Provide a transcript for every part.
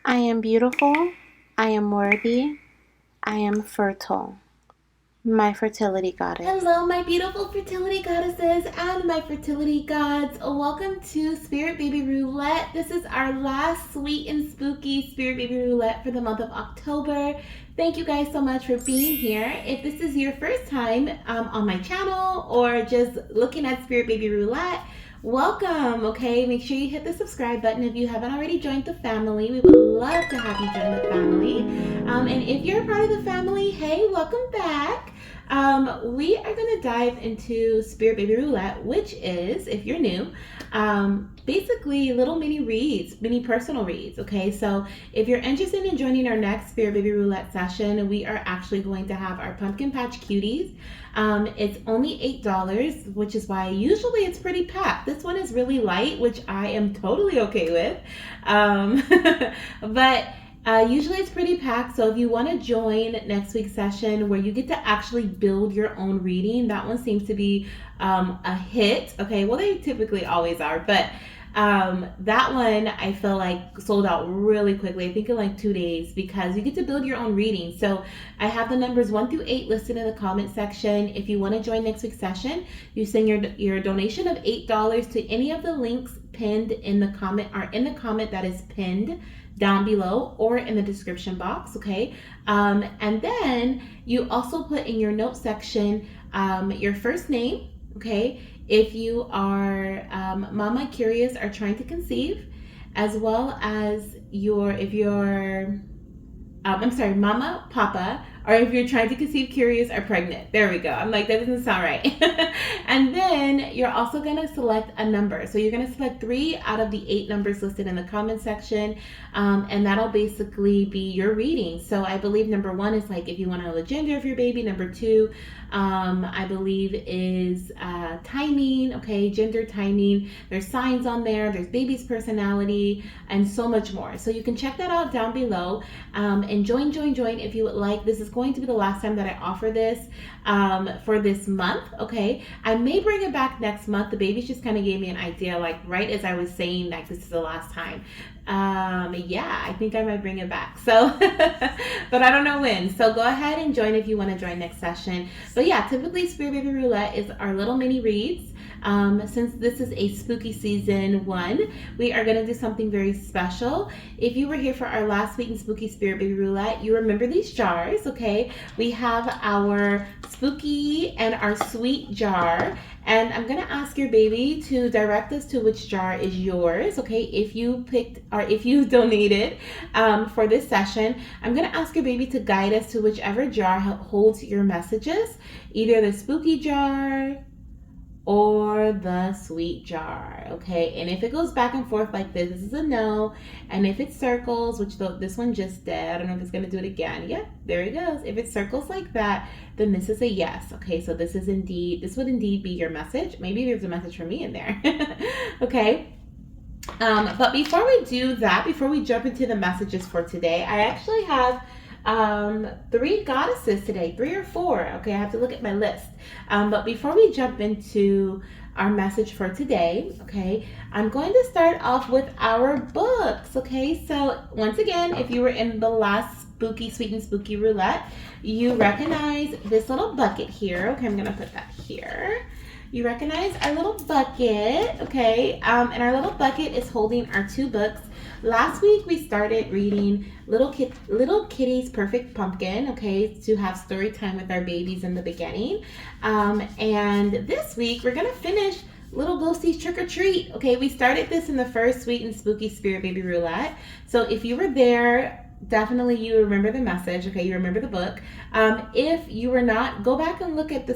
I am beautiful, I am worthy, I am fertile. My fertility goddess. Hello, my beautiful fertility goddesses and my fertility gods. Welcome to Spirit Baby Roulette. This is our last sweet and spooky Spirit Baby Roulette for the month of October. Thank you guys so much for being here. If this is your first time on my channel or just looking at Spirit Baby Roulette, welcome. Okay, make sure you hit the subscribe button if you haven't already joined the family. We would love to have you join the family. And if you're a part of the family, hey, welcome back. We are going to dive into Spirit Baby Roulette, which is, if you're new, basically little mini reads, mini personal reads. Okay, so if you're interested in joining our next Spirit Baby Roulette session, we are actually going to have our Pumpkin Patch Cuties. It's only $8, which is why usually it's pretty packed. This one is really light, which I am totally okay with. But usually it's pretty packed, so if you want to join next week's session where you get to actually build your own reading, that one seems to be a hit. Okay, well, they typically always are, but that one I feel like sold out really quickly. I think in like 2 days, because you get to build your own reading. So I have the numbers 1 through 8 listed in the comment section. If you want to join next week's session, you send your donation of $8 to any of the links pinned in the comment, or in the comment that is pinned down below or in the description box. Okay, and then you also put in your note section your first name. Okay, if you are mama, curious, or trying to conceive, as well as if you're mama, papa, or if you're trying to conceive, curious, or pregnant. There we go. I'm like, that doesn't sound right. And then you're also going to select a number. So you're going to select 3 out of the 8 numbers listed in the comment section. And that'll basically be your reading. So I believe number 1 is like if you want to know the gender of your baby. Number 2, I believe is timing. Okay, gender, timing. There's signs on there. There's baby's personality and so much more. So you can check that out down below. And join if you would like. This is going to be the last time that I offer this for this month. Okay, I may bring it back next month. The babies just kind of gave me an idea, like right as I was saying like this is the last time. Yeah, I think I might bring it back, so but I don't know when. So go ahead and join if you want to join next session. But yeah, typically Spirit Baby Roulette is our little mini reads. Since this is a spooky season 1, we are going to do something very special. If you were here for our last week in spooky Spirit Baby Roulette, you remember these jars. Okay, we have our spooky and our sweet jar, and I'm going to ask your baby to direct us to which jar is yours. Okay, if you picked or if you donated for this session, I'm going to ask your baby to guide us to whichever jar holds your messages, either the spooky jar or the sweet jar. Okay, and if it goes back and forth like this is a no. And if it circles, which this one just did, I don't know if it's going to do it again. Yep, there it goes. If it circles like that, then this is a yes. Okay, so this would indeed be your message. Maybe there's a message for me in there. Okay, but before we do that, before we jump into the messages for today, I actually have 3 goddesses today, 3 or 4. Okay, I have to look at my list. But before we jump into our message for today, okay, I'm going to start off with our books. Okay, so once again, if you were in the last spooky, sweet and spooky roulette, you recognize this little bucket here. Okay, I'm gonna put that here. You recognize our little bucket, okay? And our little bucket is holding our 2 books. Last week we started reading Little Kitty's Perfect Pumpkin, okay, to have story time with our babies in the beginning. And this week we're gonna finish Little Ghosties Trick or Treat. Okay, we started this in the first sweet and spooky Spirit Baby Roulette. So if you were there, definitely you remember the message. Okay, you remember the book. If you were not, go back and look at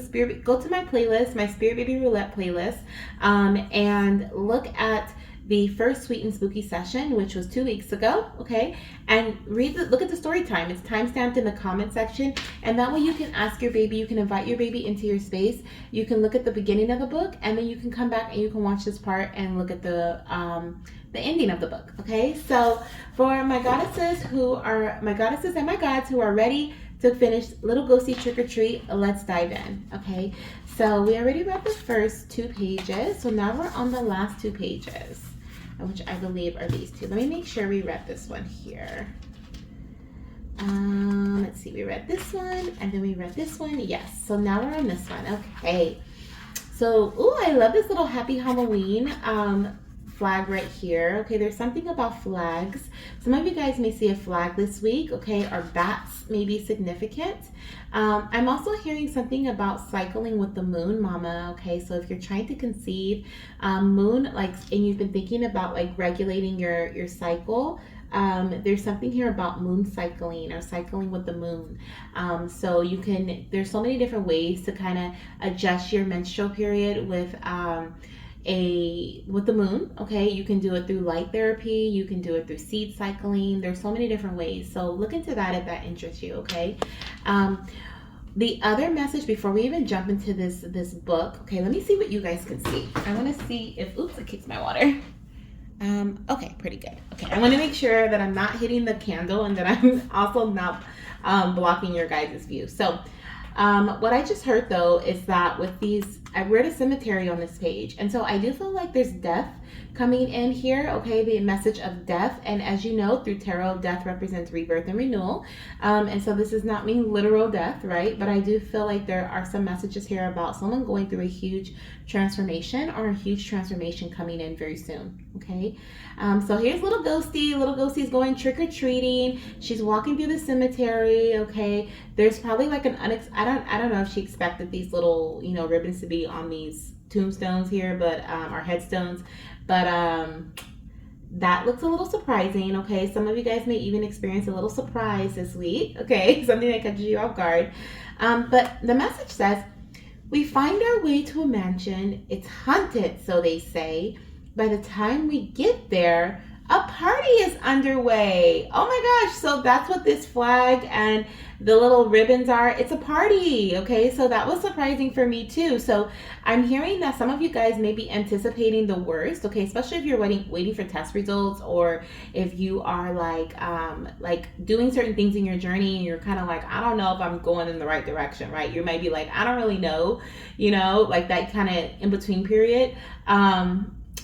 go to my playlist, my Spirit Baby Roulette playlist, and look at the first sweet and spooky session, which was 2 weeks ago. Okay, and look at the story time. It's timestamped in the comment section, and that way you can ask your baby, you can invite your baby into your space. You can look at the beginning of the book, and then you can come back and you can watch this part and look at the ending of the book. Okay, so for my goddesses and my gods who are ready to finish Little Ghosty Trick or Treat, let's dive in. Okay, so we already read the first 2 pages, so now we're on the last 2 pages. which I believe are these two. Let me make sure we read this one here. Let's see, we read this one and then we read this one. Yes, so now we're on this one. Okay, so I love this little happy Halloween flag right here. Okay, there's something about flags. Some of you guys may see a flag this week, okay, or bats may be significant. I'm also hearing something about cycling with the moon, mama. Okay, so if you're trying to conceive, moon, like, and you've been thinking about like regulating your cycle, there's something here about moon cycling or cycling with the moon. So you can, there's so many different ways to kind of adjust your menstrual period with with the moon. Okay, you can do it through light therapy, you can do it through seed cycling. There's so many different ways, so look into that if that interests you. Okay, the other message before we even jump into this book, okay, let me see what you guys can see. I want to see if, oops, I kicked my water. Okay, pretty good. Okay, I want to make sure that I'm not hitting the candle and that I'm also not blocking your guys' view. So what I just heard though is that with these, we're at a cemetery on this page, and so I do feel like there's death coming in here. Okay, the message of death, and as you know, through tarot, death represents rebirth and renewal, and so this does not mean literal death, right? But I do feel like there are some messages here about someone going through a huge transformation or a huge transformation coming in very soon. Okay, so here's little Ghosty. Little Ghosty's going trick-or-treating. She's walking through the cemetery. Okay, there's probably like an I don't know if she expected these little, you know, ribbons to be on these tombstones here, but or headstones, but that looks a little surprising. Okay, some of you guys may even experience a little surprise this week. Okay, something that catches you off guard. But the message says, we find our way to a mansion. It's haunted, so they say. By the time we get there, a party is underway. Oh my gosh, so that's what this flag and the little ribbons are. It's a party. Okay, so that was surprising for me too. So I'm hearing that some of you guys may be anticipating the worst. Okay, especially if you're waiting for test results, or if you are like doing certain things in your journey and you're kind of like, I don't know if I'm going in the right direction, right? You might be like, I don't really know, you know, like that kind of in between period.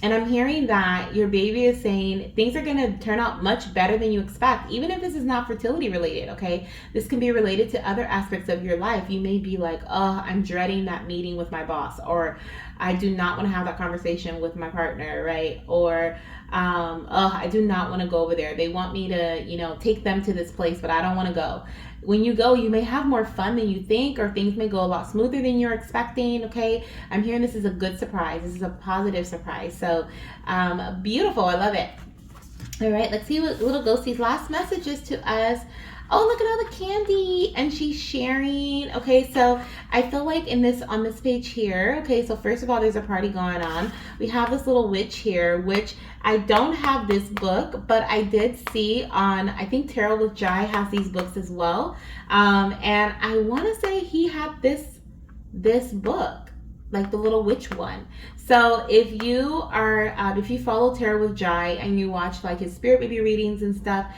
And I'm hearing that your baby is saying things are going to turn out much better than you expect, even if this is not fertility related, okay? This can be related to other aspects of your life. You may be like, oh, I'm dreading that meeting with my boss, or I do not want to have that conversation with my partner, right? Or, oh, I do not want to go over there. They want me to, you know, take them to this place, but I don't want to go. When you go, you may have more fun than you think, or things may go a lot smoother than you're expecting. Okay, I'm hearing this is a good surprise. This is a positive surprise. So beautiful. I love it. All right, let's see what little Ghosty's last message is to us. Oh, look at all the candy, and she's sharing. Okay, so I feel like on this page here, okay, so first of all, there's a party going on. We have this little witch here, which I don't have this book, but I did see on, I think Tarot with Jai has these books as well. And I want to say he had this book, like the little witch one. So if you are, if you follow Tarot with Jai and you watch like his Spirit Baby readings and stuff,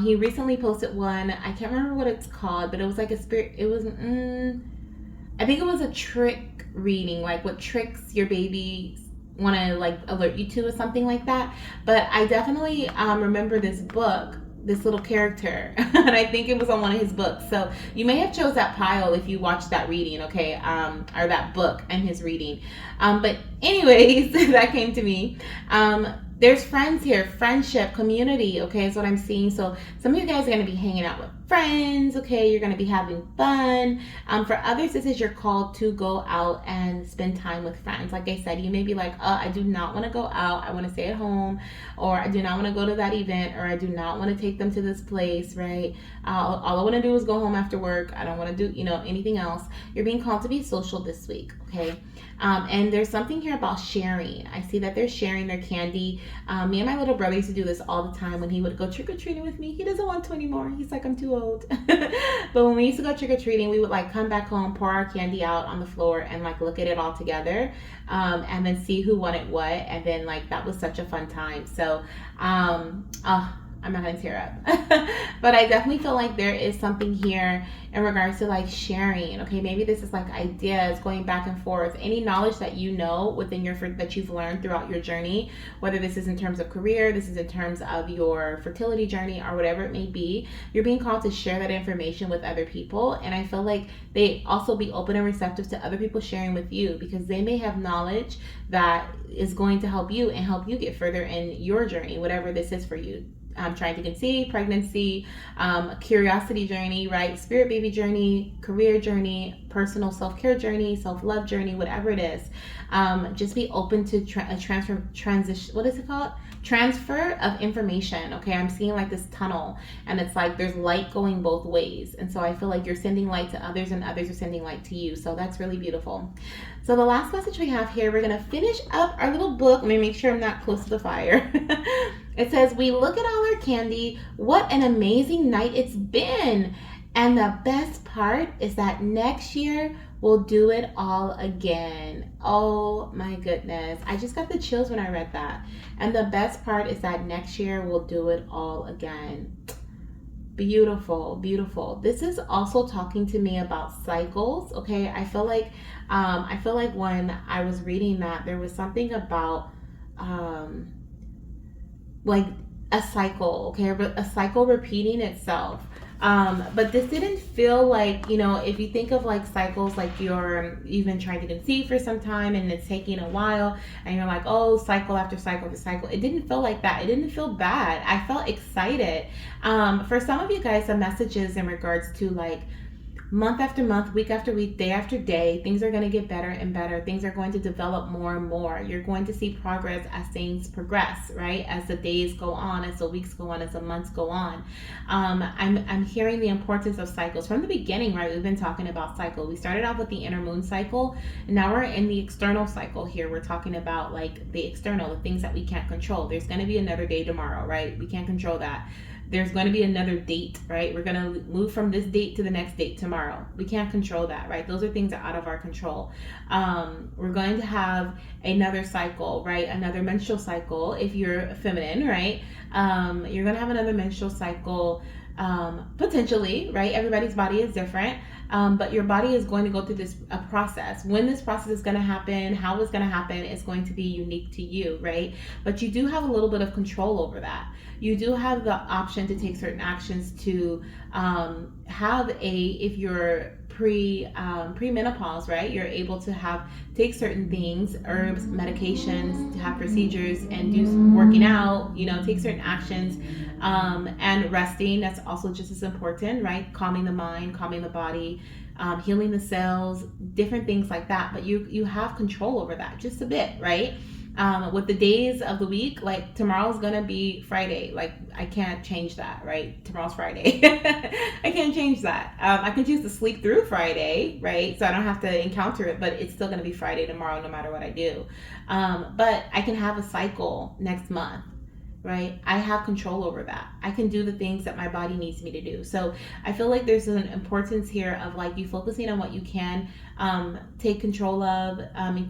he recently posted one. I can't remember what it's called, but it was like a spirit. It was, I think it was a trick reading, like what tricks your baby want to like alert you to, or something like that. But I definitely remember this book, this little character, and I think it was on one of his books. So you may have chose that pile if you watched that reading, okay, or that book and his reading. But anyways, that came to me. There's friends here, friendship, community, okay, is what I'm seeing. So some of you guys are going to be hanging out with friends, okay, you're going to be having fun. For others, this is your call to go out and spend time with friends. Like I said, you may be like, oh, I do not want to go out, I want to stay at home, or I do not want to go to that event, or I do not want to take them to this place, right? All I want to do is go home after work. I don't want to do, you know, anything else. You're being called to be social this week, okay? And there's something here about sharing. I see that they're sharing their candy. Me and my little brother used to do this all the time when he would go trick-or-treating with me. He doesn't want to anymore. He's like, I'm too old. But when we used to go trick-or-treating, we would like come back home, pour our candy out on the floor, and like look at it all together, and then see who wanted what. And then like that was such a fun time. So I'm not gonna tear up. But I definitely feel like there is something here in regards to like sharing. Okay, maybe this is like ideas going back and forth, any knowledge that you know within your that you've learned throughout your journey, whether this is in terms of career, this is in terms of your fertility journey, or whatever it may be. You're being called to share that information with other people, and I feel like they also be open and receptive to other people sharing with you, because they may have knowledge that is going to help you and help you get further in your journey, whatever this is for you. Trying to conceive, pregnancy, curiosity journey, right? Spirit baby journey, career journey, personal self-care journey, self-love journey, whatever it is. Just be open to transition. What is it called? Transfer of information. Okay, I'm seeing like this tunnel, and it's like there's light going both ways, and so I feel like you're sending light to others and others are sending light to you. So that's really beautiful. So the last message we have here, we're gonna finish up our little book. Let me make sure I'm not close to the fire. It says, we look at all our candy. What an amazing night it's been. And the best part is that next year we'll do it all again. Oh my goodness. I just got the chills when I read that. And the best part is that next year we'll do it all again. Beautiful, beautiful. This is also talking to me about cycles. Okay, I feel like when I was reading that, there was something about like a cycle, okay, a cycle repeating itself. But this didn't feel like, you know, if you think of like cycles, like you've been trying to conceive for some time and it's taking a while and you're like, oh, cycle after cycle after cycle. It didn't feel like that. It didn't feel bad. I felt excited. For some of you guys, the messages in regards to like month after month, week after week, day after day, things are going to get better and better. Things are going to develop more and more. You're going to see progress as things progress, right? As the days go on, as the weeks go on, as the months go on. I'm hearing the importance of cycles from the beginning, right? We've been talking about cycle. We started off with the inner moon cycle, and now we're in the external cycle here. We're talking about like the external, the things that we can't control. There's going to be another day tomorrow, right? We can't control that. There's going to be another date, right? We're going to move from this date to the next date tomorrow. We can't control that, right? Those are things that are out of our control. We're going to have another cycle, right? Another menstrual cycle if you're feminine, right? You're going to have another menstrual cycle potentially, right? Everybody's body is different. But your body is going to go through a process. When this process is going to happen, how it's going to happen, is going to be unique to you, right? But you do have a little bit of control over that. You do have the option to take certain actions to if you're premenopause, right? You're able to take certain things, herbs, medications, to have procedures and do some working out, take certain actions, and resting. That's also just as important, right? Calming the mind, calming the body, healing the cells, different things like that. But you have control over that just a bit, right? With the days of the week, like tomorrow's gonna be Friday. Like I can't change that, right? Tomorrow's Friday. I can't change that. I can choose to sleep through Friday, right? So I don't have to encounter it, but it's still gonna be Friday tomorrow, no matter what I do. But I can have a cycle next month, right? I have control over that. I can do the things that my body needs me to do. So I feel like there's an importance here of like you focusing on what you can take control of,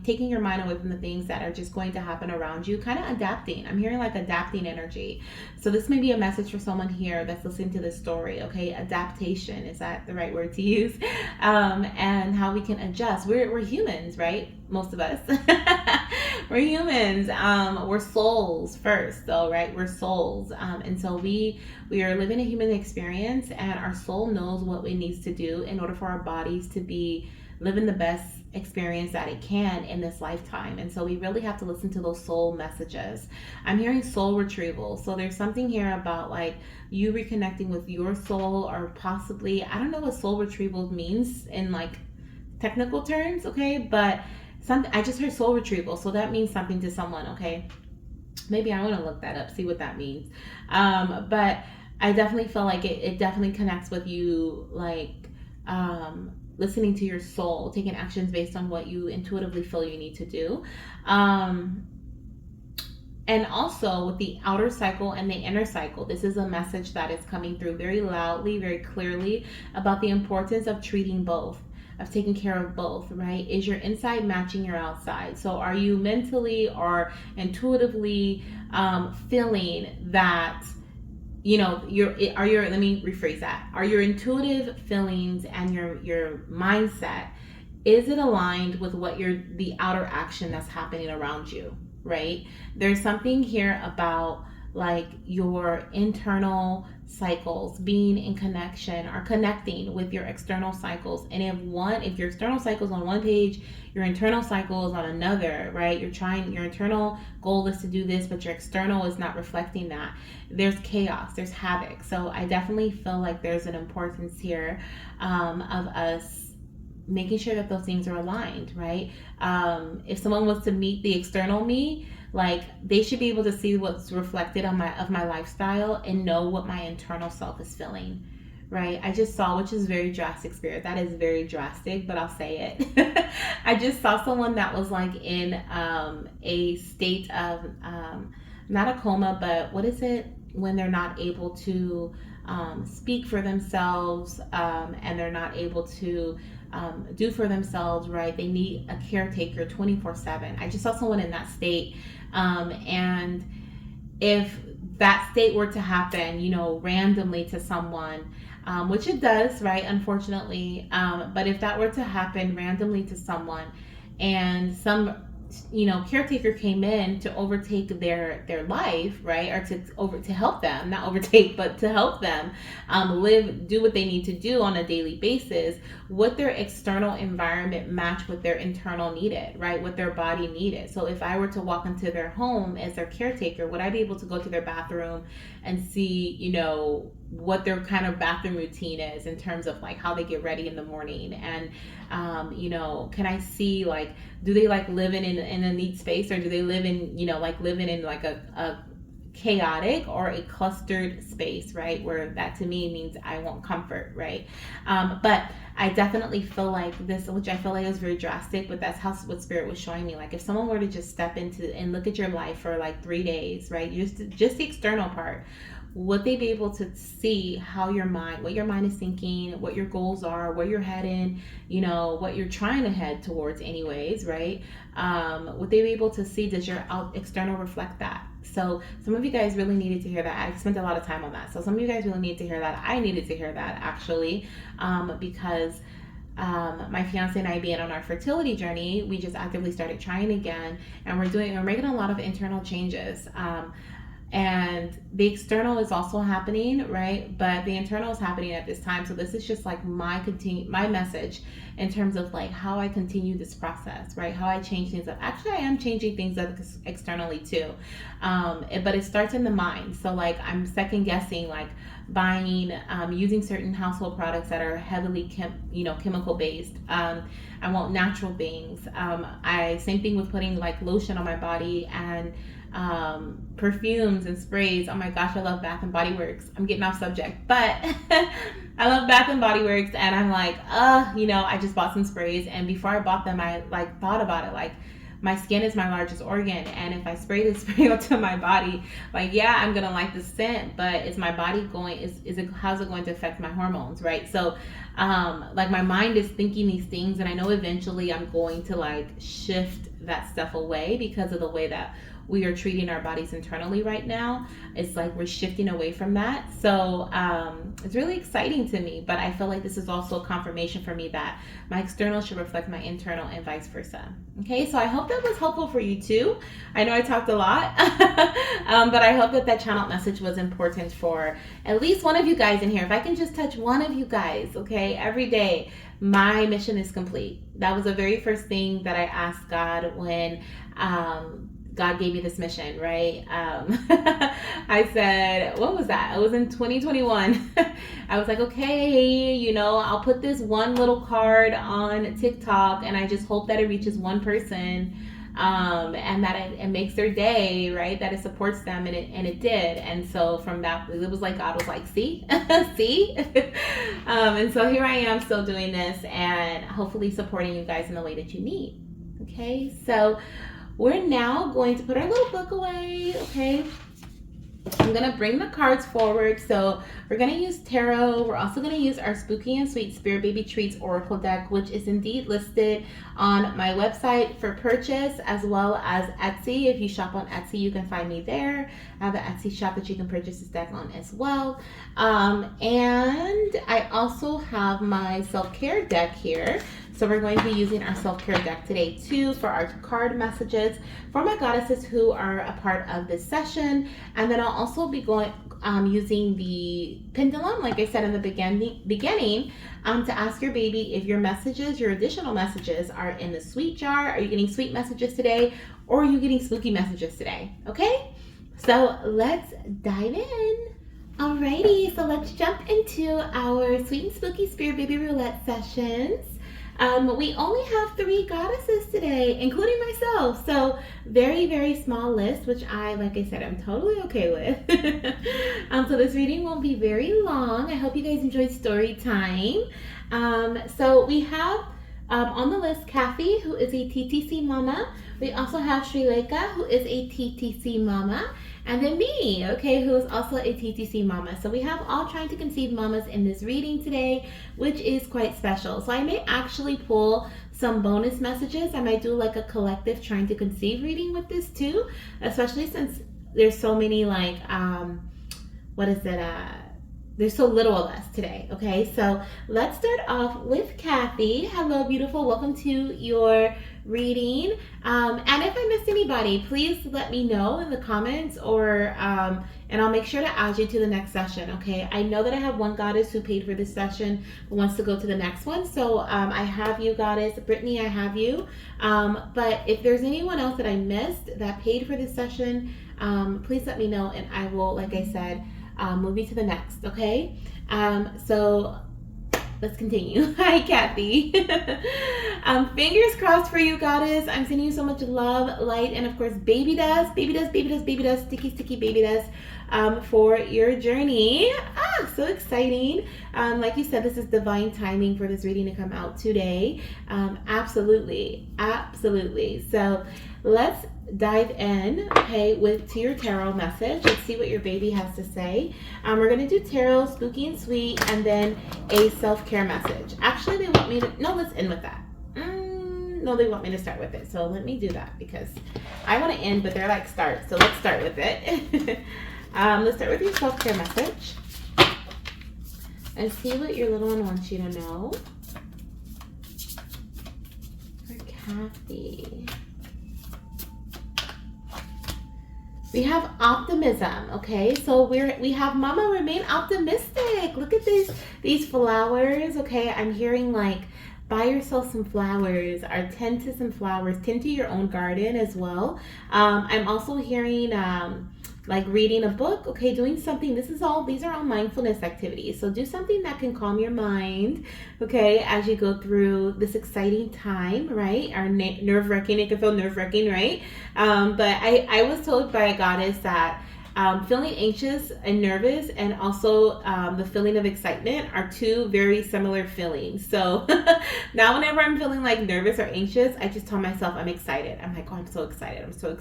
taking your mind away from the things that are just going to happen around you, kind of adapting. I'm hearing like adapting energy. So this may be a message for someone here that's listening to this story, okay? Adaptation, is that the right word to use? And how we can adjust. We're humans, right? Most of us. We're humans. We're souls first, though, right? We're souls. And so we are living a human experience, and our soul knows what it needs to do in order for our bodies to be living the best experience that it can in this lifetime. And so we really have to listen to those soul messages. I'm hearing soul retrieval. So there's something here about like you reconnecting with your soul, or possibly, I don't know what soul retrieval means in like technical terms, okay? But I just heard soul retrieval, so that means something to someone, okay? Maybe I want to look that up, see what that means. But I definitely feel like it definitely connects with you, like listening to your soul, taking actions based on what you intuitively feel you need to do. And also with the outer cycle and the inner cycle, this is a message that is coming through very loudly, very clearly, about the importance of treating both, of taking care of both, right? Is your inside matching your outside? So are you mentally or intuitively feeling that let me rephrase that. Are your intuitive feelings and your mindset, is it aligned with the outer action that's happening around you, right? There's something here about like your internal cycles being in connection or connecting with your external cycles. And if your external cycles on one page, your internal cycle is on another, right? Your internal goal is to do this, but your external is not reflecting that. There's chaos, there's havoc. So I definitely feel like there's an importance here of us making sure that those things are aligned, right? If someone was to meet the external me, like they should be able to see what's reflected of my lifestyle and know what my internal self is feeling, right? I just saw, which is very drastic, Spirit. That is very drastic, but I'll say it. I just saw someone that was like in a state of not a coma, but what is it when they're not able to speak for themselves and they're not able to do for themselves, right? They need a caretaker 24/7. I just saw someone in that state. And if that state were to happen, randomly to someone, which it does, right? Unfortunately. But if that were to happen randomly to someone and some caretaker came in to overtake their life, right? Or to help them, not overtake, but to help them do what they need to do on a daily basis. Would their external environment match what their internal needed, right? What their body needed. So if I were to walk into their home as their caretaker, would I be able to go to their bathroom and see, what their kind of bathroom routine is in terms of like how they get ready in the morning? And can I see, like, do they like live in a neat space, or do they live in living in like a chaotic or a clustered space, right? Where that to me means I want comfort, right? But I definitely feel like this, which I feel like is very drastic, but that's what Spirit was showing me. Like if someone were to just step into and look at your life for like 3 days, right? Just the external part, would they be able to see what your mind is thinking, what your goals are, where you're heading, what you're trying to head towards anyways, right? Would they be able to see, does your external reflect that? So some of you guys really needed to hear that. I spent a lot of time on that. So some of you guys really need to hear that. I needed to hear that actually, because my fiance and I being on our fertility journey, we just actively started trying again, and we're making a lot of internal changes. And the external is also happening, right? But the internal is happening at this time. So this is just like my message in terms of like how I continue this process, right? How I change things up. Actually, I am changing things up externally too. But it starts in the mind. So like I'm second guessing, like buying, using certain household products that are heavily chemical based. I want natural things. Same thing with putting like lotion on my body and perfumes and sprays. Oh my gosh, I love Bath and Body Works. I'm getting off subject, but I love Bath and Body Works, and I'm like, I just bought some sprays, and before I bought them, I like thought about it, like my skin is my largest organ, and if I spray this spray onto my body, like, yeah, I'm gonna like the scent, but is my body how's it going to affect my hormones, right? So like my mind is thinking these things, and I know eventually I'm going to like shift that stuff away because of the way that we are treating our bodies internally right now. It's like we're shifting away from that. So it's really exciting to me, but I feel like this is also a confirmation for me that my external should reflect my internal and vice versa. Okay, so I hope that was helpful for you too. I know I talked a lot, but I hope that channel message was important for at least one of you guys in here. If I can just touch one of you guys, okay, every day, my mission is complete. That was the very first thing that I asked God when God gave me this mission, right? I said, what was that? It was in 2021. I was like, okay, I'll put this one little card on TikTok, and I just hope that it reaches one person, and that it makes their day, right? That it supports them, and it did. And so from that, it was like God was like, see, see. And so here I am, still doing this, and hopefully supporting you guys in the way that you need. Okay, so we're now going to put our little book away, okay? I'm going to bring the cards forward. So we're going to use tarot. We're also going to use our Spooky and Sweet Spirit Baby Treats Oracle deck, which is indeed listed on my website for purchase, as well as Etsy. If you shop on Etsy, you can find me there. I have an Etsy shop that you can purchase this deck on as well. And I also have my self-care deck here. So we're going to be using our self-care deck today too for our card messages for my goddesses who are a part of this session. And then I'll also be going using the pendulum, like I said in the beginning, to ask your baby if your messages, your additional messages, are in the sweet jar. Are you getting sweet messages today, or are you getting spooky messages today? Okay, so let's dive in. Alrighty, so let's jump into our sweet and spooky Spirit Baby Roulette sessions. We only have 3 goddesses today, including myself. So very, very small list, which like I said, I'm totally okay with. So this reading won't be very long. I hope you guys enjoyed story time. So we have on the list Kathy, who is a TTC mama. We also have Srilekha, who is a TTC mama. And then me, okay, who is also a TTC mama. So we have all trying to conceive mamas in this reading today, which is quite special. So I may actually pull some bonus messages. I might do like a collective trying to conceive reading with this too, especially since there's so many there's so little of us today, okay? So let's start off with Kathy. Hello, beautiful. Welcome to your reading. And if I missed anybody, please let me know in the comments, or and I'll make sure to add you to the next session, okay? I know that I have one goddess who paid for this session who wants to go to the next one. So I have you, goddess. Brittany, I have you. But if there's anyone else that I missed that paid for this session, please let me know, and I will, like I said, move you to the next, okay? So let's continue. Hi, Kathy. Fingers crossed for you, goddess. I'm sending you so much love, light, and of course, baby dust, sticky, sticky baby dust for your journey. So exciting. Like you said, this is divine timing for this reading to come out today. Absolutely. So let's dive in, okay, to your tarot message. Let's see what your baby has to say. We're going to do tarot, spooky and sweet, and then a self-care message. Actually, they want me to, no, let's end with that. No, they want me to start with it. So let me do that because I want to end, but they're like start. So let's start with it. Let's start with your self-care message and see what your little one wants you to know. For Kathy. We have optimism, okay? So we have mama, remain optimistic. Look at these flowers, okay? I'm hearing like buy yourself some flowers, or tend to some flowers, tend to your own garden as well. I'm also hearing like reading a book, okay, doing something. These are all mindfulness activities. So do something that can calm your mind, okay, as you go through this exciting time, right? Or nerve-wracking, it can feel nerve-wracking, right? But I was told by a goddess that feeling anxious and nervous, and also the feeling of excitement, are 2 very similar feelings. So now whenever I'm feeling like nervous or anxious, I just tell myself I'm excited. I'm like, oh, I'm so excited. So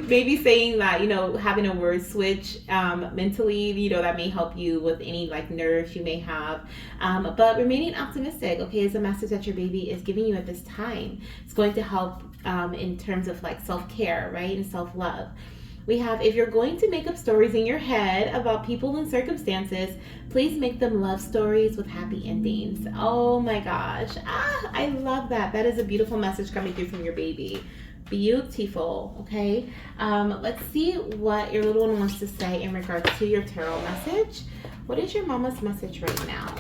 maybe saying that, having a word switch mentally, that may help you with any like nerves you may have. But remaining optimistic, okay, is a message that your baby is giving you at this time. It's going to help in terms of like self-care, right? And self-love. We have, if you're going to make up stories in your head about people and circumstances, please make them love stories with happy endings. Oh my gosh. I love that. That is a beautiful message coming through from your baby. Beautiful. Okay. Let's see what your little one wants to say in regards to your tarot message. What is your mama's message right now?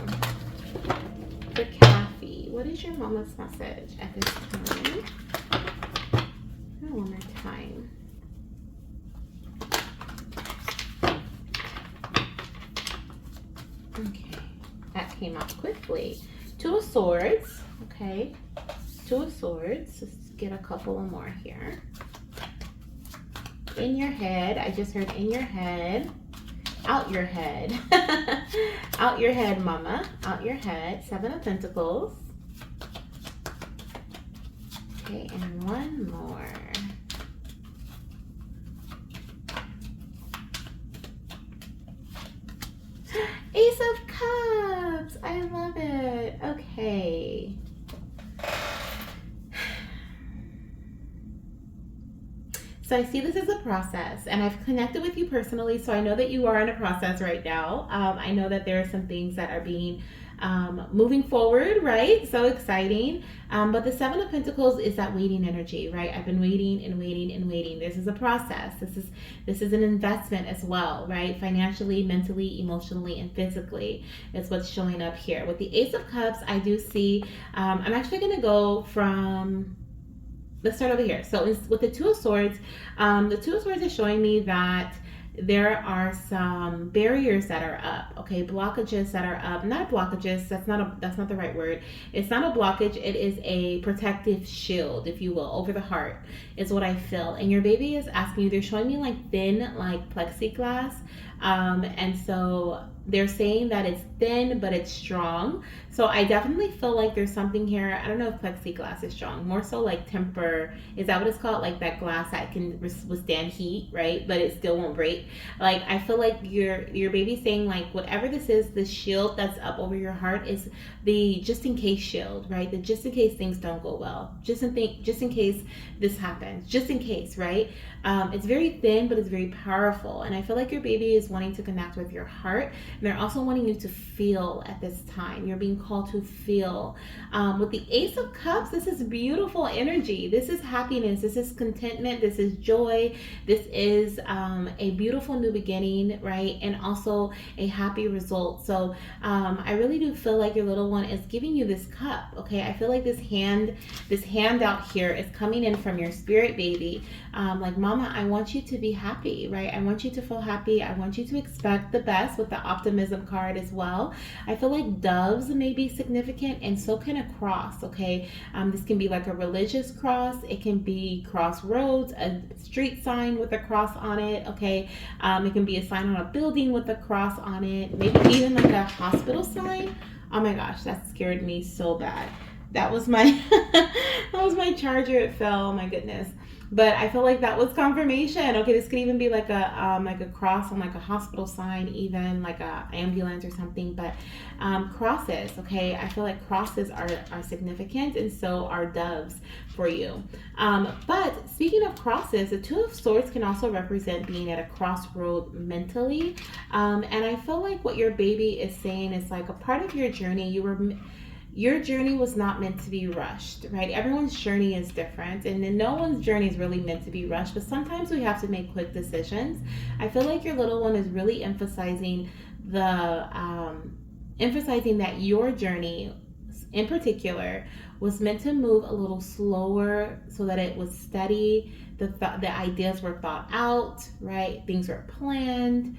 For Kathy, what is your mama's message at this time? One more time. Okay, that came out quickly. 2 of Swords. Okay, 2 of Swords. Let's get a couple of more here. In your head. I just heard in your head. Out your head. Out your head, mama. Out your head. 7 of Pentacles. Okay, and one more. So I see this as a process, and I've connected with you personally, so I know that you are in a process right now. I know that there are some things that are being moving forward, right? So exciting. But the Seven of Pentacles is that waiting energy, right? I've been waiting and waiting and waiting. This is a process. This is an investment as well, right? Financially, mentally, emotionally, and physically is what's showing up here. With the Ace of Cups, I do see. I'm actually going to go from. Let's start over here. So with the Two of Swords, the Two of Swords is showing me that there are some barriers that are up, okay, blockages that are up. Not blockages, that's not the right word. It's not a blockage, it is a protective shield, if you will, over the heart is what I feel. And your baby is asking you, they're showing me like thin, like plexiglass, and so they're saying that it's thin but it's strong. So I definitely feel like there's something here. I don't know if plexiglass is strong, more so like temper, is that what it's called, like that glass that can withstand heat, right, but it still won't break. Like I feel like your baby's saying like whatever this is, the shield that's up over your heart is the just in case shield, right, the just in case things don't go well, just in case this happens, just in case, right. It's very thin but it's very powerful, and I feel like your baby is wanting to connect with your heart, and they're also wanting you to feel at this time. You're being called to feel. With the Ace of Cups, this is beautiful energy. This is happiness. This is contentment. This is joy. This is a beautiful new beginning, right? And also a happy result. So I really do feel like your little one is giving you this cup, okay? I feel like this handout here is coming in from your spirit baby. Like, Mama, I want you to be happy, right? I want you to feel happy. I want you to expect the best, with the optimism card as well. I feel like doves may be significant, and so can a cross, okay? This can be like a religious cross. It can be crossroads, a street sign with a cross on it, okay? It can be a sign on a building with a cross on it, maybe even like a hospital sign. Oh my gosh, that scared me so bad. That was my that was my charger. It fell. Oh my goodness. But I feel like that was confirmation. Okay, this could even be like a cross on like a hospital sign, even like a ambulance or something. But crosses, okay, I feel like crosses are significant, and so are doves for you. But speaking of crosses, the Two of Swords can also represent being at a crossroad mentally. And I feel like what your baby is saying is like a part of your journey. Your journey was not meant to be rushed, right? Everyone's journey is different, and then no one's journey is really meant to be rushed, but sometimes we have to make quick decisions. I feel like your little one is really emphasizing emphasizing that your journey in particular was meant to move a little slower so that it was steady. The ideas were thought out, right? Things were planned.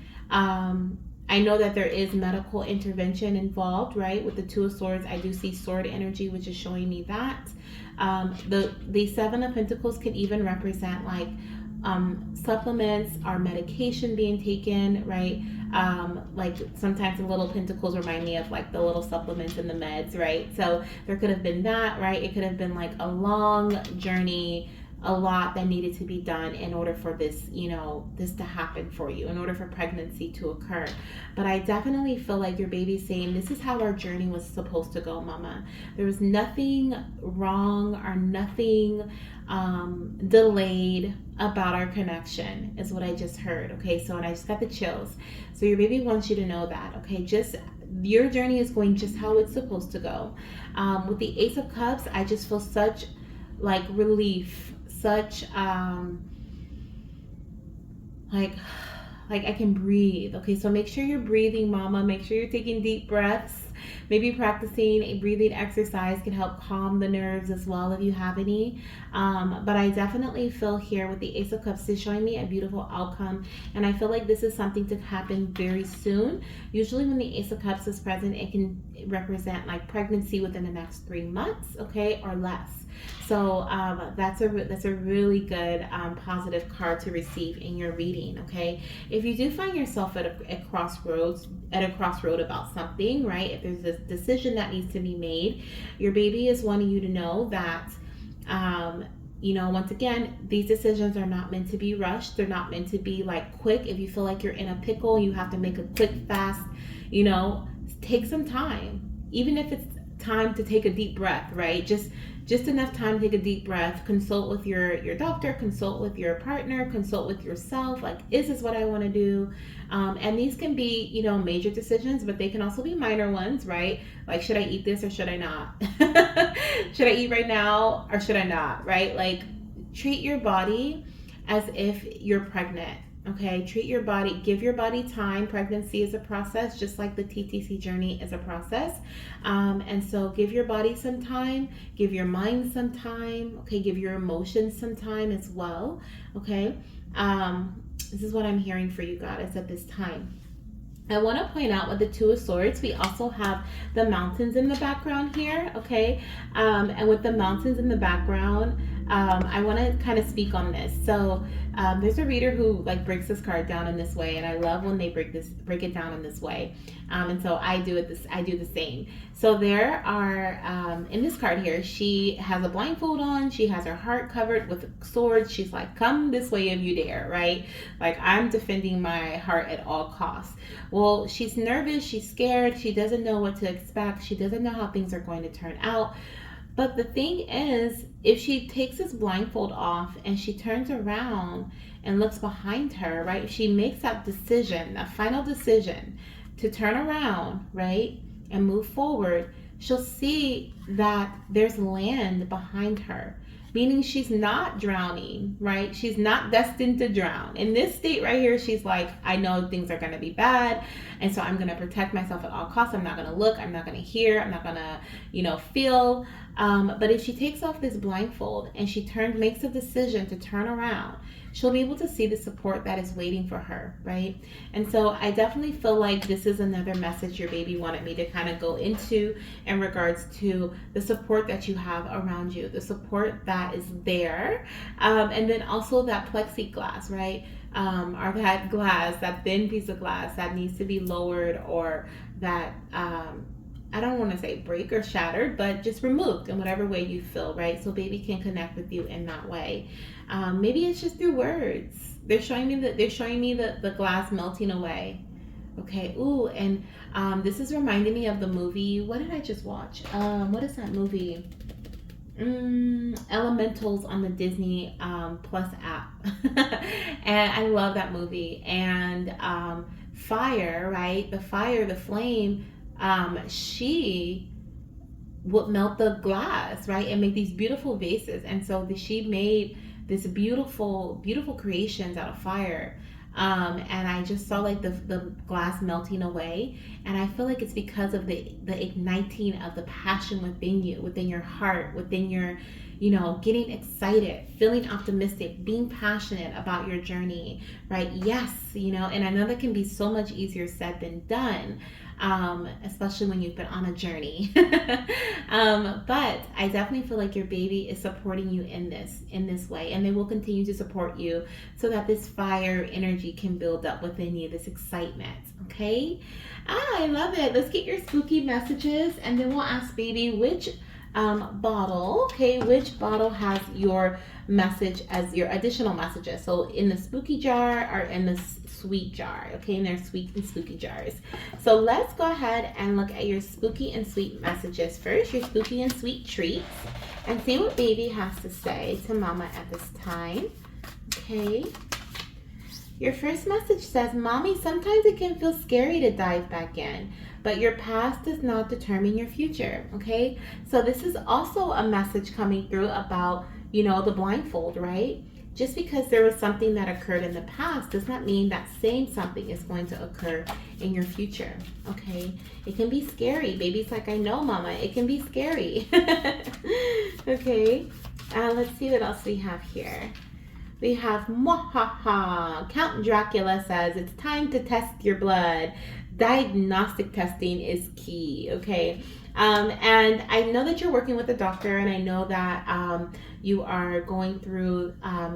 I know that there is medical intervention involved, right? With the Two of Swords, I do see sword energy, which is showing me that. The Seven of Pentacles can even represent like supplements or medication being taken, right? Like sometimes the little pentacles remind me of like the little supplements and the meds, right? So there could have been that, right? It could have been like a long journey, a lot that needed to be done in order for this, this to happen for you, in order for pregnancy to occur. But I definitely feel like your baby's saying, this is how our journey was supposed to go, Mama. There was nothing wrong or nothing delayed about our connection, is what I just heard. Okay, so, and I just got the chills. So your baby wants you to know that, okay? Just your journey is going just how it's supposed to go. With the Ace of Cups, I just feel such like relief, such like I can breathe. Okay, so make sure you're breathing, Mama. Make sure you're taking deep breaths. Maybe practicing a breathing exercise can help calm the nerves as well if you have any. But I definitely feel here with the Ace of Cups is showing me a beautiful outcome, and I feel like this is something to happen very soon. Usually when the Ace of Cups is present, it can represent like pregnancy within the next 3 months, okay, or less. So that's a really good positive card to receive in your reading, okay? If you do find yourself at a crossroad about something, right? If there's a decision that needs to be made, your baby is wanting you to know that once again, these decisions are not meant to be rushed. They're not meant to be like quick. If you feel like you're in a pickle, you have to make a quick, fast, take some time. Even if it's time to take a deep breath, right? Just just enough time to take a deep breath, consult with your doctor, consult with your partner, consult with yourself. Like, is this what I want to do? And these can be, you know, major decisions, but they can also be minor ones, right? Like, should I eat this or should I not? Should I eat right now or should I not, right? Like, treat your body as if you're pregnant. Okay, treat your body, give your body time. Pregnancy is a process, just like the TTC journey is a process. And so give your body some time, give your mind some time, okay, give your emotions some time as well, okay? This is what I'm hearing for you, goddess, at this time. I want to point out with the Two of Swords, we also have the mountains in the background here, okay? And with the mountains in the background, I want to kind of speak on this. So there's a reader who like breaks this card down in this way, and I love when they break it down in this way. And so I do the same. So there are in this card here, she has a blindfold on, she has her heart covered with swords. She's like, come this way if you dare, right? Like, I'm defending my heart at all costs. Well, she's nervous, she's scared, she doesn't know what to expect, she doesn't know how things are going to turn out. But the thing is, if she takes this blindfold off and she turns around and looks behind her, right? She makes that decision, that final decision to turn around, right? And move forward. She'll see that there's land behind her, meaning she's not drowning, right? She's not destined to drown. In this state right here, she's like, I know things are going to be bad, and so I'm going to protect myself at all costs. I'm not going to look, I'm not going to hear, I'm not going to, you know, feel. But if she takes off this blindfold and she makes a decision to turn around, she'll be able to see the support that is waiting for her, right? And so I definitely feel like this is another message your baby wanted me to kind of go into in regards to the support that you have around you, the support that is there, and then also that plexiglass, right? Or that glass, that thin piece of glass that needs to be lowered, or that I don't want to say break or shattered, but just removed in whatever way you feel, right? So baby can connect with you in that way. Maybe it's just through words. They're showing me the glass melting away. Okay. Ooh, and this is reminding me of the movie. What did I just watch? What is that movie? Elementals on the Disney Plus app. And I love that movie. And fire, right? The flame, she would melt the glass, right, and make these beautiful vases. And so she made this beautiful creations out of fire. And I just saw like the glass melting away, and I feel like it's because of the igniting of the passion within you, within your heart, within your, you know, getting excited, feeling optimistic, being passionate about your journey, right? Yes, you know, and I know that can be so much easier said than done, especially when you've been on a journey. But I definitely feel like your baby is supporting you in this way, and they will continue to support you so that this fire energy can build up within you, this excitement. Okay. I love it. Let's get your spooky messages, and then we'll ask baby which bottle, okay, which bottle has your message as your additional messages. So in the spooky jar or in the sweet jar, okay, and there's sweet and spooky jars. So let's go ahead and look at your spooky and sweet messages first, your spooky and sweet treats, and see what baby has to say to mama at this time. Okay. Your first message says, Mommy, sometimes it can feel scary to dive back in, but your past does not determine your future, okay? So this is also a message coming through about, you know, the blindfold, right? Just because there was something that occurred in the past does not mean that same something is going to occur in your future, okay? It can be scary. Baby's like, I know, Mama, it can be scary. Okay, let's see what else we have here. We have Mwahaha. Count Dracula says it's time to test your blood. Diagnostic testing is key, okay? And I know that you're working with a doctor, and I know that you are going through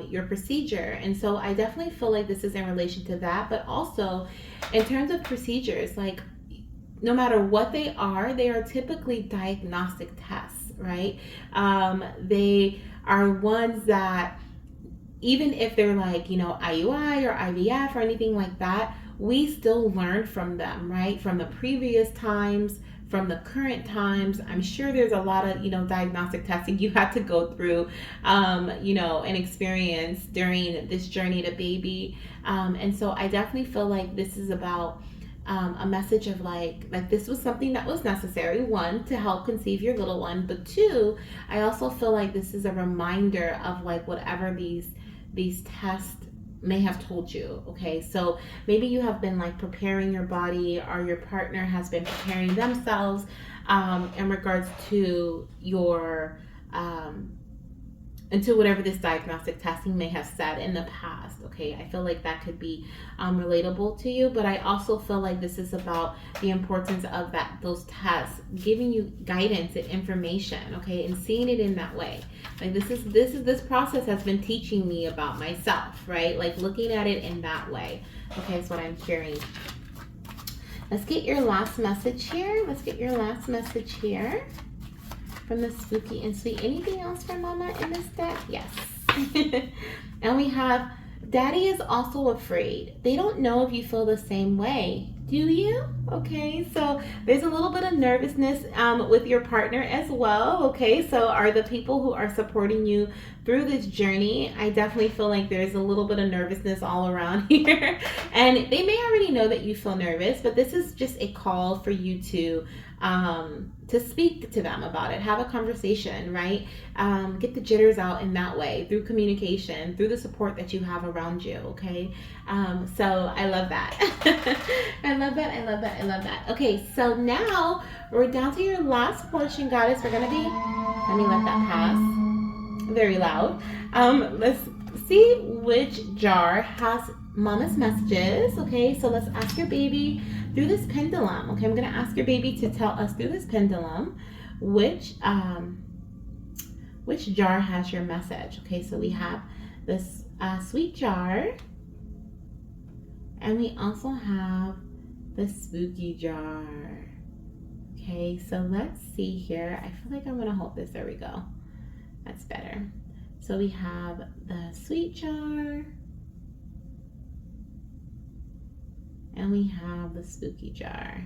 your procedure. And so I definitely feel like this is in relation to that, but also in terms of procedures, like no matter what they are typically diagnostic tests, right? They are ones that, even if they're like, you know, IUI or IVF or anything like that, we still learn from them, right? From the previous times, from the current times. I'm sure there's a lot of, diagnostic testing you had to go through, and experience during this journey to baby. And so I definitely feel like this is about a message of like this was something that was necessary, one, to help conceive your little one, but two, I also feel like this is a reminder of like whatever these tests may have told you. Okay, so maybe you have been like preparing your body, or your partner has been preparing themselves in regards to your into whatever this diagnostic testing may have said in the past. Okay, I feel like that could be relatable to you, but I also feel like this is about the importance of those tests giving you guidance and information, okay, and seeing it in that way. Like this process has been teaching me about myself, right? Like looking at it in that way. Okay, that's what I'm hearing. Let's get your last message here. From the spooky and sweet. Anything else for Mama in this deck? Yes. And we have, Daddy is also afraid. They don't know if you feel the same way. Do you? Okay, so there's a little bit of nervousness with your partner as well. Okay, so are the people who are supporting you through this journey, I definitely feel like there's a little bit of nervousness all around here. And they may already know that you feel nervous, but this is just a call for you to speak to them about it, have a conversation, right? Get the jitters out in that way, through communication, through the support that you have around you, okay? So I love that. I love that. Okay, so now we're down to your last portion, Goddess. We're gonna be, let me let that pass. Very loud. Let's see which jar has Mama's messages. Okay, so let's ask your baby through this pendulum. Okay, I'm gonna ask your baby to tell us through this pendulum which jar has your message. Okay, so we have this sweet jar, and we also have the spooky jar. Okay, so let's see here. I feel like I'm gonna hold this. There we go. That's better. So we have the sweet jar, and we have the spooky jar.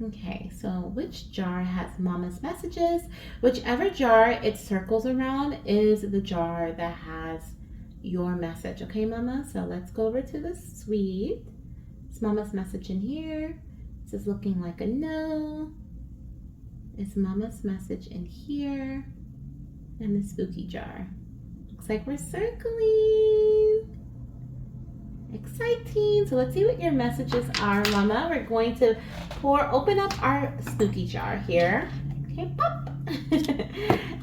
Okay, so which jar has Mama's messages? Whichever jar it circles around is the jar that has your message. Okay, Mama? So let's go over to the sweet. It's Mama's message in here. This is looking like a no. It's Mama's message in here. And the spooky jar. Looks like we're circling. Exciting. So let's see what your messages are, Mama. We're going to open up our spooky jar here. Okay, pop.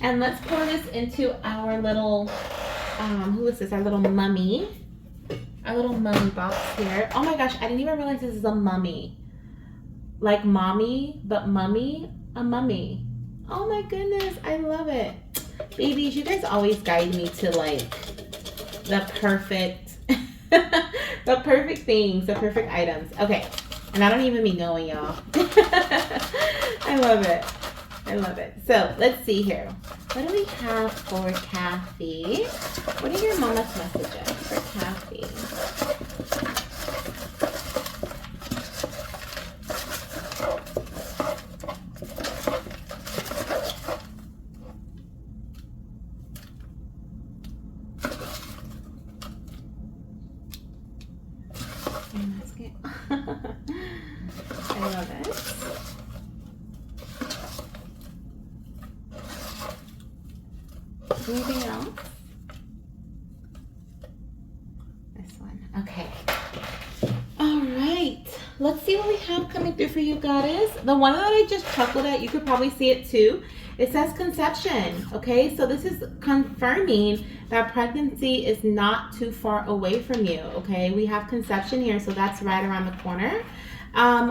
And let's pour this into our little, who is this? Our little mummy. Our little mummy box here. Oh my gosh, I didn't even realize this is a mummy. Like mommy, but mummy, a mummy. Oh my goodness, I love it. Babies, you guys always guide me to like the perfect the perfect things, the perfect items. Okay, and I don't even be knowing, y'all. I love it. So let's see here. What do we have for Kathy? What are your Mama's messages for Kathy? I love it. Anything else? This one. Okay. All right. Let's see what we have coming through for you, Goddess. The one that I just chuckled at, you could probably see it too. It says conception. Okay, so this is confirming that pregnancy is not too far away from you. Okay, we have conception here, so that's right around the corner.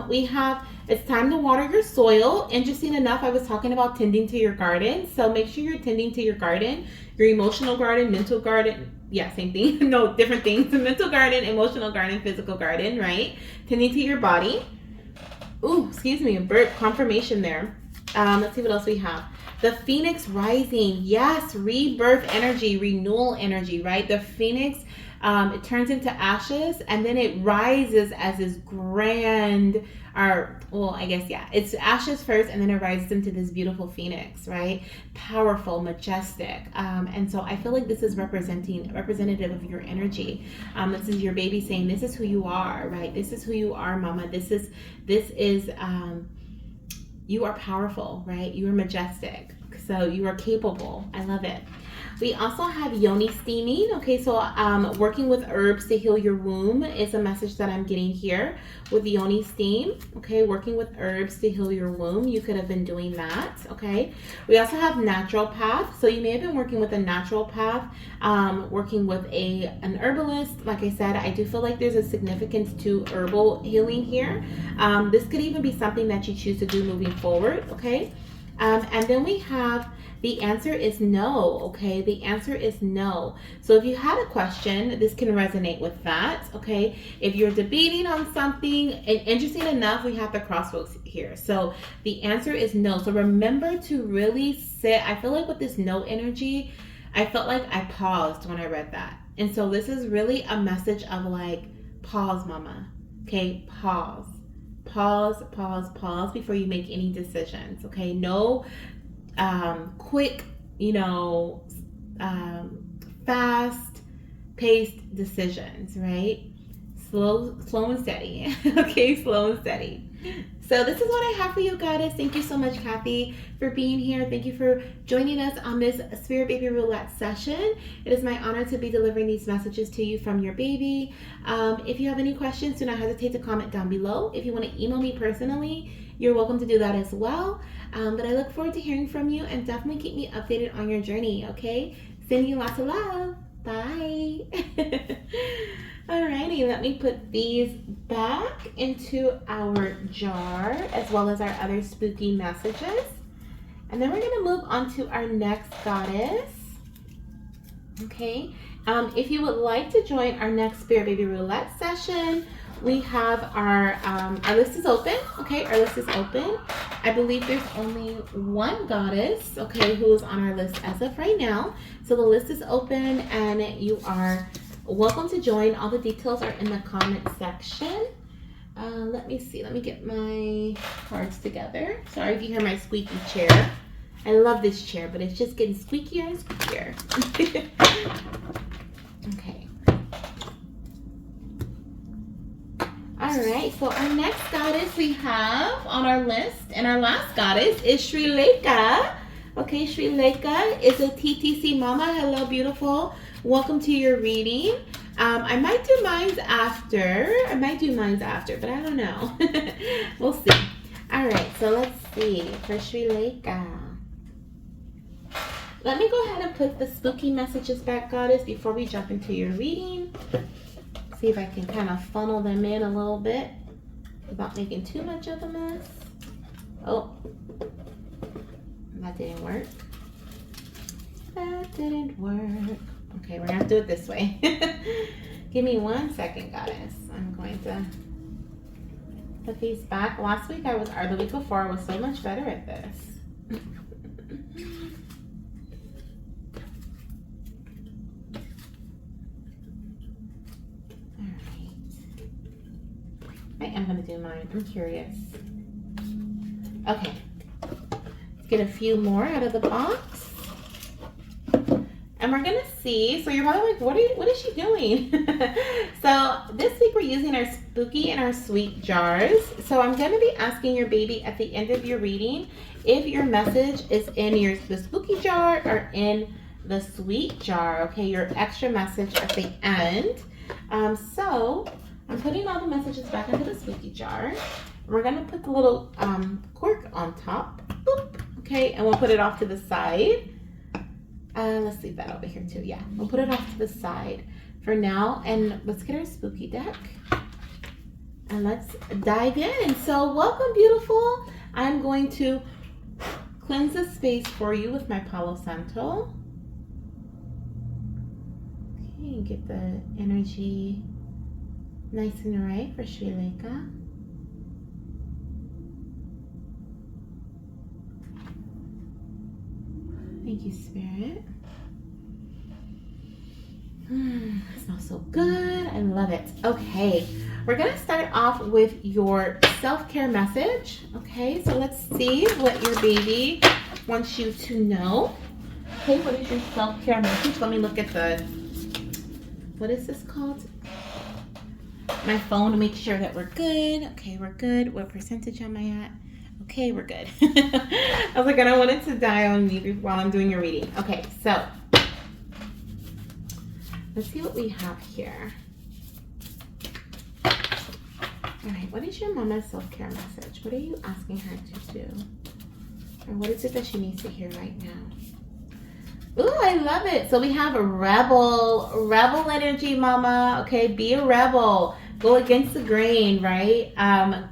We have, it's time to water your soil. Interesting enough, I was talking about tending to your garden. So make sure you're tending to your garden, your emotional garden, mental garden. Yeah, same thing. No, different things. Mental garden, emotional garden, physical garden, right? Tending to your body. Ooh, excuse me, a burp confirmation there. Let's see what else we have. The phoenix rising. Yes, rebirth energy, renewal energy, right? The phoenix, it turns into ashes and then it rises as this grand, or well, I guess, yeah, it's ashes first and then it rises into this beautiful phoenix, right? Powerful, majestic. And so I feel like this is representative of your energy. This is your baby saying, this is who you are, right? This is who you are, mama. This is you are powerful, right? You are majestic. So you are capable. I love it. We also have yoni steaming. Okay, so working with herbs to heal your womb is a message that I'm getting here with yoni steam. Okay, working with herbs to heal your womb. You could have been doing that. Okay, we also have natural path. So you may have been working with a natural path, working with an herbalist. Like I said, I do feel like there's a significance to herbal healing here. This could even be something that you choose to do moving forward. Okay, and then we have the answer is no, okay? The answer is no. So if you had a question, this can resonate with that, okay? If you're debating on something, and interesting enough, we have the crossroads here. So the answer is no. So remember to really sit. I feel like with this no energy, I felt like I paused when I read that. And so this is really a message of like, pause, mama, okay? Pause. Pause, pause, pause before you make any decisions, okay? No quick, fast paced decisions, right? Slow and steady. Okay, slow and steady. So this is what I have for you, goddess. Thank you so much, Kathy, for being here. Thank you for joining us on this Spirit Baby Roulette session. It is my honor to be delivering these messages to you from your baby. If you have any questions, do not hesitate to comment down below. If you want to email me personally, you're welcome to do that as well. But I look forward to hearing from you, and definitely keep me updated on your journey, okay? Sending you lots of love. Bye. Alrighty, let me put these back into our jar as well as our other spooky messages. And then we're going to move on to our next goddess. Okay, if you would like to join our next Spirit Baby Roulette session, we have our list is open. Okay, our list is open. I believe there's only one goddess, okay, who is on our list as of right now. So the list is open and you are welcome to join. All the details are in the comment section. Let me see. Let me get my cards together. Sorry if you hear my squeaky chair. I love this chair, but it's just getting squeakier and squeakier. Okay. All right. So our next goddess we have on our list, and our last goddess is Srilekha. Okay, Srilekha is a TTC mama. Hello, beautiful. Welcome to your reading. I might do mine after, but I don't know. We'll see. All right, so let's see for Srilekha. Let me go ahead and put the spooky messages back, goddess, before we jump into your reading. See if I can kind of funnel them in a little bit without making too much of a mess. Oh, that didn't work. That didn't work. Okay, we're gonna have to do it this way. Give me 1 second, goddess. I'm going to put these back. Last week or the week before, I was so much better at this. Alright. I am gonna do mine. I'm curious. Okay. Let's get a few more out of the box. And we're gonna see, so you're probably like, what is she doing? So this week we're using our spooky and our sweet jars. So I'm gonna be asking your baby at the end of your reading if your message is in the spooky jar or in the sweet jar, okay? Your extra message at the end. So I'm putting all the messages back into the spooky jar. We're gonna put the little cork on top, boop, okay? And we'll put it off to the side. Let's leave that over here too. Yeah, we'll put it off to the side for now, and let's get our spooky deck and let's dive in. So welcome, beautiful. I'm going to cleanse the space for you with my Palo Santo. Okay, get the energy nice and right for Srilekha. Thank you, Spirit. It smells so good. I love it. Okay, we're going to start off with your self-care message. Okay, so let's see what your baby wants you to know. Okay, what is your self-care message? Let me look at the, what is this called? My phone to make sure that we're good. Okay, we're good. What percentage am I at? Okay, we're good. I was like, I don't want it to die on me while I'm doing your reading. Okay, so let's see what we have here. All right, what is your mama's self-care message? What are you asking her to do? Or what is it that she needs to hear right now? Ooh, I love it. So we have a rebel energy, mama. Okay, be a rebel. Go against the grain, right?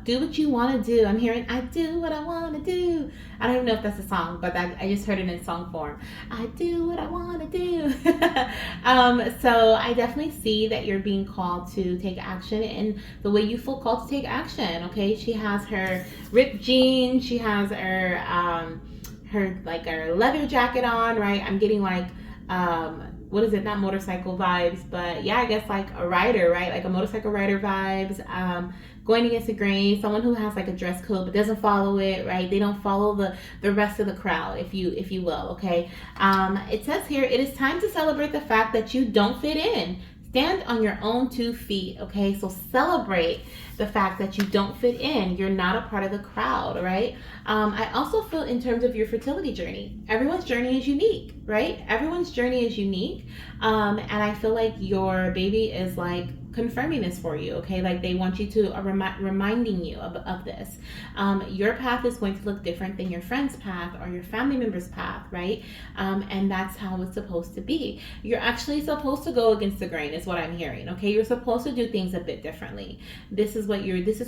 Do what you want to do. I'm hearing, I do what I want to do. I don't even know if that's a song, but I just heard it in song form. I do what I want to do. So I definitely see that you're being called to take action in the way you feel called to take action, okay? She has her ripped jeans. She has her leather jacket on, right? I'm getting like, what is it? Not motorcycle vibes, but yeah, I guess like a rider, right? Like a motorcycle rider vibes. Going against the grain, someone who has like a dress code but doesn't follow it, right? They don't follow the rest of the crowd, if you will, okay? It says here, it is time to celebrate the fact that you don't fit in. Stand on your own 2 feet, okay? So celebrate the fact that you don't fit in. You're not a part of the crowd, right? I also feel in terms of your fertility journey, everyone's journey is unique, right? Everyone's journey is unique. And I feel like your baby is like confirming this for you, okay? Like they want you to reminding you of this. Your path is going to look different than your friend's path or your family member's path, right? And that's how it's supposed to be. You're actually supposed to go against the grain is what I'm hearing, okay? You're supposed to do things a bit differently. This is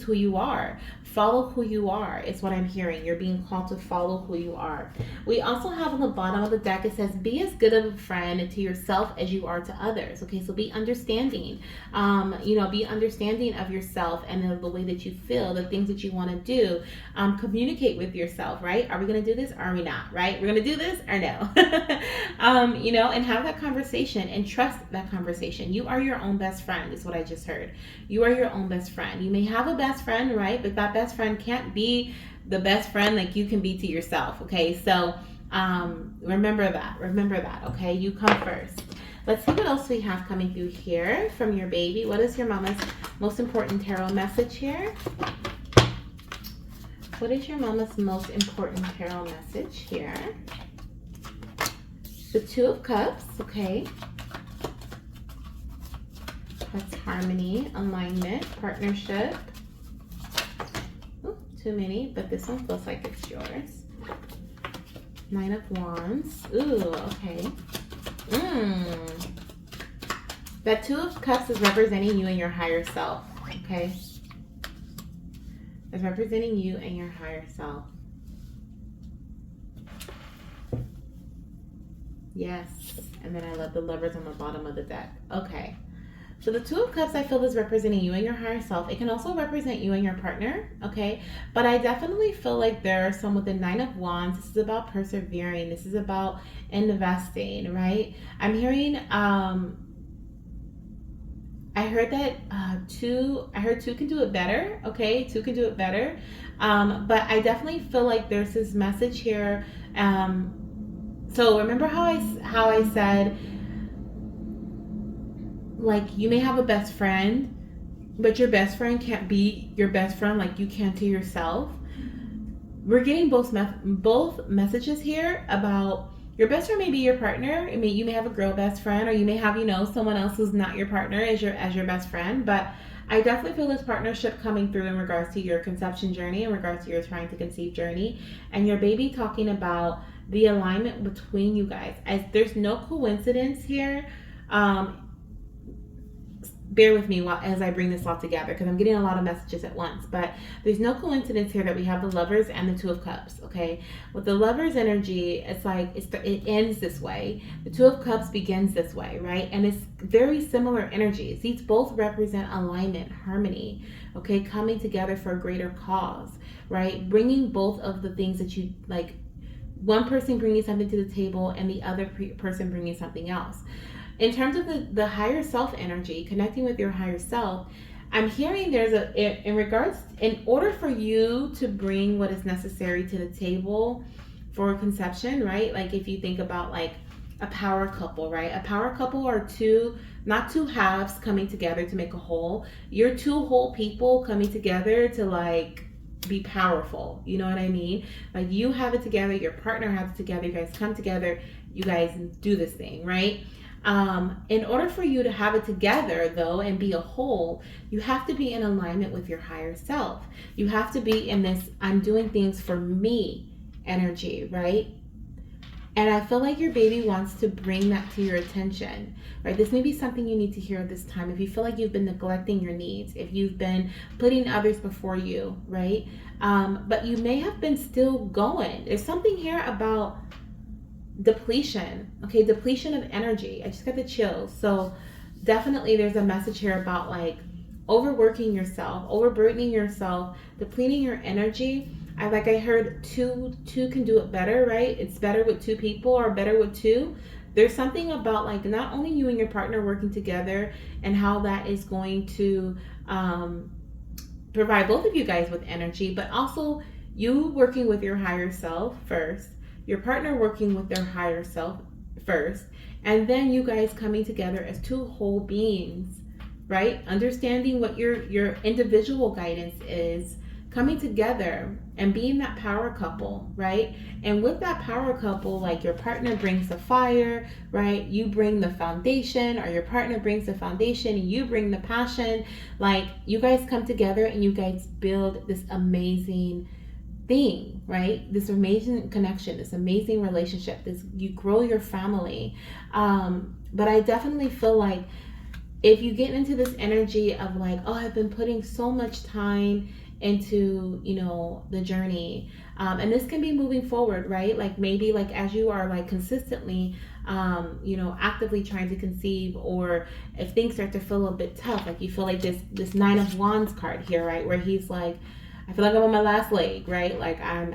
who you are. Follow who you are is what I'm hearing. You're being called to follow who you are. We also have on the bottom of the deck, it says, be as good of a friend to yourself as you are to others, okay? So be understanding. Be understanding of yourself and of the way that you feel, the things that you want to do. Communicate with yourself, right? Are we going to do this or are we not, right? We're going to do this or no? And have that conversation and trust that conversation. You are your own best friend is what I just heard. You are your own best friend. You may have a best friend, right? But that best friend can't be the best friend like you can be to yourself, okay? So remember that, okay? You come first. Let's see what else we have coming through here from your baby. What is your mama's most important tarot message here? What is your mama's most important tarot message here? The 2 of Cups, okay. That's harmony, alignment, partnership. Ooh, too many, but this one feels like it's yours. 9 of Wands. Ooh, okay. That 2 of Cups is representing you and your higher self, okay? It's representing you and your higher self. Yes. And then I love the Lovers on the bottom of the deck. Okay. So the 2 of Cups I feel is representing you and your higher self. It can also represent you and your partner, okay? But I definitely feel like there are some with the 9 of Wands. This is about persevering. This is about investing, right? I'm hearing, I heard that 2 can do it better, okay? 2 can do it better. But I definitely feel like there's this message here. So remember how I said, like, you may have a best friend, but your best friend can't be your best friend like you can to yourself. We're getting both messages here about your best friend may be your partner. I mean, you may have a girl best friend, or you may have, someone else who's not your partner as your best friend. But I definitely feel this partnership coming through in regards to your conception journey, in regards to your trying to conceive journey, and your baby talking about the alignment between you guys. As there's no coincidence here. Bear with me as I bring this all together, because I'm getting a lot of messages at once. But there's no coincidence here that we have the Lovers and the 2 of Cups, okay? With the Lovers energy, it's like it ends this way. The 2 of Cups begins this way, right? And it's very similar energies. These both represent alignment, harmony, okay? Coming together for a greater cause, right? Bringing both of the things that you like, one person bringing something to the table and the other person bringing something else. In terms of the higher self energy, connecting with your higher self, I'm hearing there's in order for you to bring what is necessary to the table for conception, right? Like if you think about like a power couple, right? A power couple are two, not two halves coming together to make a whole. You're two whole people coming together to like be powerful. You know what I mean? Like you have it together, your partner has it together, you guys come together, you guys do this thing, right? In order for you to have it together though and be a whole, you have to be in alignment with your higher self. You have to be in this I'm doing things for me energy, right? And I feel like your baby wants to bring that to your attention, right? This may be something you need to hear at this time. If you feel like you've been neglecting your needs, if you've been putting others before you, right? But you may have been still going. There's something here about depletion, okay? Depletion of energy. I just got the chills. So definitely there's a message here about like overworking yourself, overburdening yourself, depleting your energy. I heard two can do it better, right? It's better with two people or better with two. There's something about like not only you and your partner working together and how that is going to provide both of you guys with energy, but also you working with your higher self first, your partner working with their higher self first, and then you guys coming together as two whole beings, right? Understanding what your individual guidance is, coming together and being that power couple, right? And with that power couple, like your partner brings the fire, right? You bring the foundation, or your partner brings the foundation and you bring the passion. Like you guys come together and you guys build this amazing thing, right? This amazing connection, this amazing relationship, this, you grow your family. But I definitely feel like if you get into this energy of like, oh, I've been putting so much time into, you know, the journey, and this can be moving forward, right? Like maybe like as you are like consistently you know, actively trying to conceive, or if things start to feel a bit tough, like you feel like this Nine of Wands card here, right, where he's like, I feel like I'm on my last leg, right? Like I'm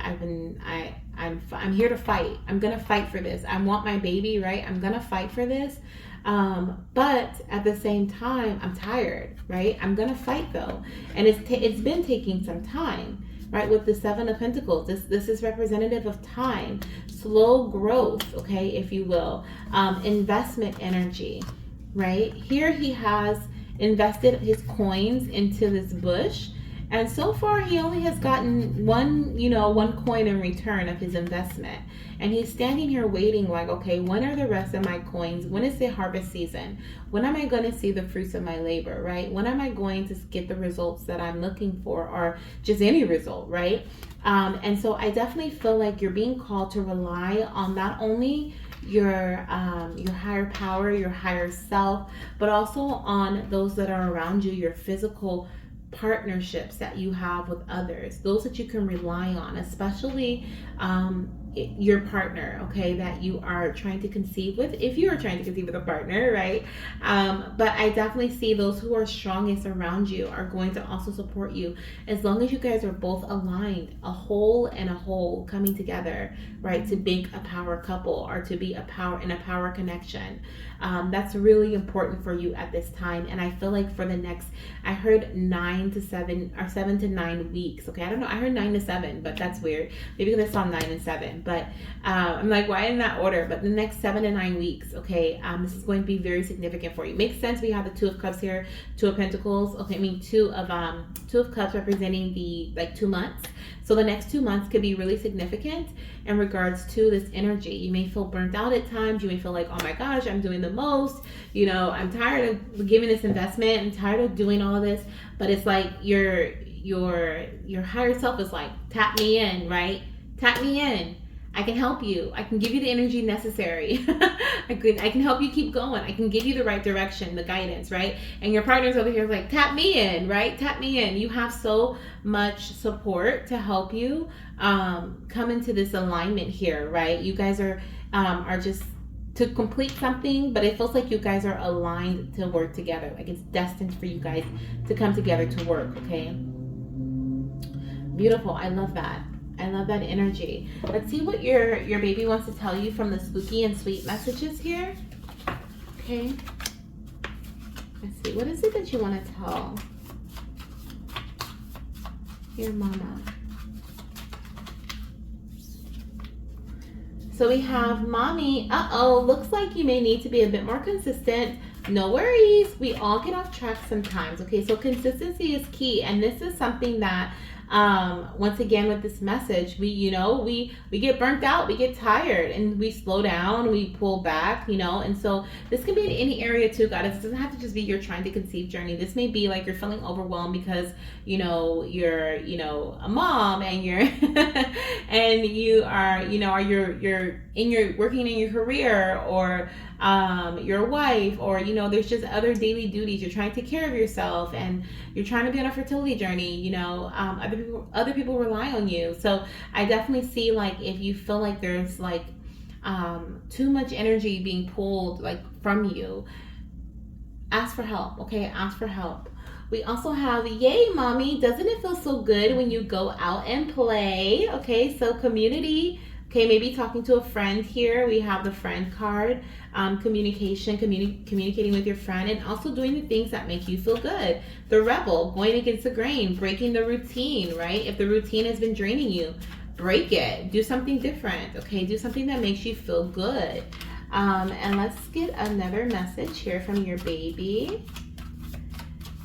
here to fight. I'm gonna fight for this. I want my baby, right? I'm gonna fight for this. But at the same time, I'm tired, right? I'm gonna fight though, and it's been taking some time, right? With the Seven of Pentacles, this is representative of time, slow growth, okay, if you will, investment energy, right? Here he has invested his coins into this bush. And so far, he only has gotten one coin in return of his investment. And he's standing here waiting like, okay, when are the rest of my coins? When is the harvest season? When am I going to see the fruits of my labor, right? When am I going to get the results that I'm looking for, or just any result, right? And so I definitely feel like you're being called to rely on not only your higher power, your higher self, but also on those that are around you, your physical partnerships that you have with others, those that you can rely on, especially your partner, okay, that you are trying to conceive with, if you are trying to conceive with a partner, right? But I definitely see those who are strongest around you are going to also support you, as long as you guys are both aligned, a whole and a whole coming together, right, to make a power couple, or to be a power connection. That's really important for you at this time. And I feel like for the next, I heard 9 to 7 or 7 to 9 weeks. Okay, I don't know. I heard 9 to 7, but that's weird. Maybe because I saw 9 and 7. But I'm like, why in that order? But the next 7 to 9 weeks, okay, this is going to be very significant for you. Makes sense. We have the Two of Cups here, Two of Pentacles. Okay, I mean Two of Cups representing the like 2 months. So the next 2 months could be really significant in regards to this energy. You may feel burnt out at times. You may feel like, oh my gosh, I'm doing the most. You know, I'm tired of giving this investment. I'm tired of doing all this. But it's like your higher self is like, tap me in, right? Tap me in. I can help you. I can give you the energy necessary. I can help you keep going. I can give you the right direction, the guidance, right? And your partner's over here like, tap me in, right? Tap me in. You have so much support to help you come into this alignment here, right? You guys are just to complete something, but it feels like you guys are aligned to work together. Like it's destined for you guys to come together to work, okay? Beautiful. I love that. I love that energy. Let's see what your baby wants to tell you from the spooky and sweet messages here. Okay. Let's see. What is it that you want to tell your mama? So we have mommy. Uh-oh, looks like you may need to be a bit more consistent. No worries. We all get off track sometimes. Okay, so consistency is key. And this is something that once again with this message, we get burnt out, we get tired, and we slow down, we pull back, and so this can be in any area too, goddess. It doesn't have to just be you're trying to conceive journey. This may be like you're feeling overwhelmed because you're a mom and you're and you are you're working in your career, or your wife, or there's just other daily duties. You're trying to take care of yourself and you're trying to be on a fertility journey. Other people rely on you. So I definitely see, like, if you feel like there's like too much energy being pulled like from you, ask for help. Okay, ask for help. We also have, yay mommy, doesn't it feel so good when you go out and play? Okay, so community. Okay, maybe talking to a friend here. We have the friend card. Communicating with your friend, and also doing the things that make you feel good. The rebel, going against the grain, breaking the routine, right? If the routine has been draining you, break it. Do something different, okay? Do something that makes you feel good. And let's get another message here from your baby.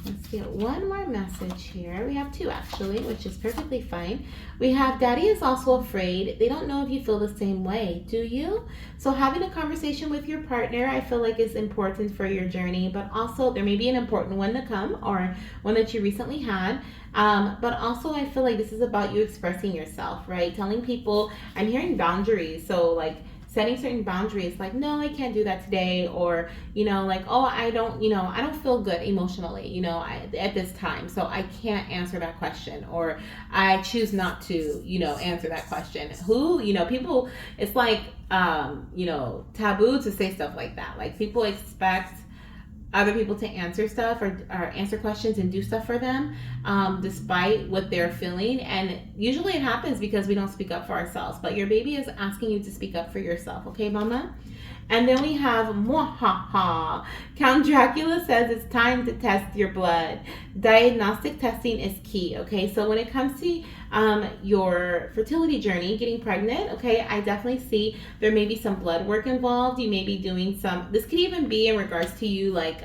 Let's get one more message here. We have two actually, which is perfectly fine. We have daddy is also afraid. They don't know if you feel the same way. Do you? So having a conversation with your partner, I feel like is important for your journey, but also there may be an important one to come, or one that you recently had. But also I feel like this is about you expressing yourself, right? Telling people, I'm hearing boundaries. So like setting certain boundaries, like, no, I can't do that today, or like, oh, I don't feel good emotionally, at this time, so I can't answer that question, or I choose not to answer that question. People, it's like taboo to say stuff like that. Like, people expect other people to answer stuff, or answer questions and do stuff for them, despite what they're feeling. And usually it happens because we don't speak up for ourselves. But your baby is asking you to speak up for yourself, okay, mama? And then we have Mwahaha. Count Dracula says it's time to test your blood. Diagnostic testing is key, okay? So when it comes to your fertility journey, getting pregnant, okay, I definitely see there may be some blood work involved. You may be doing this could even be in regards to you, like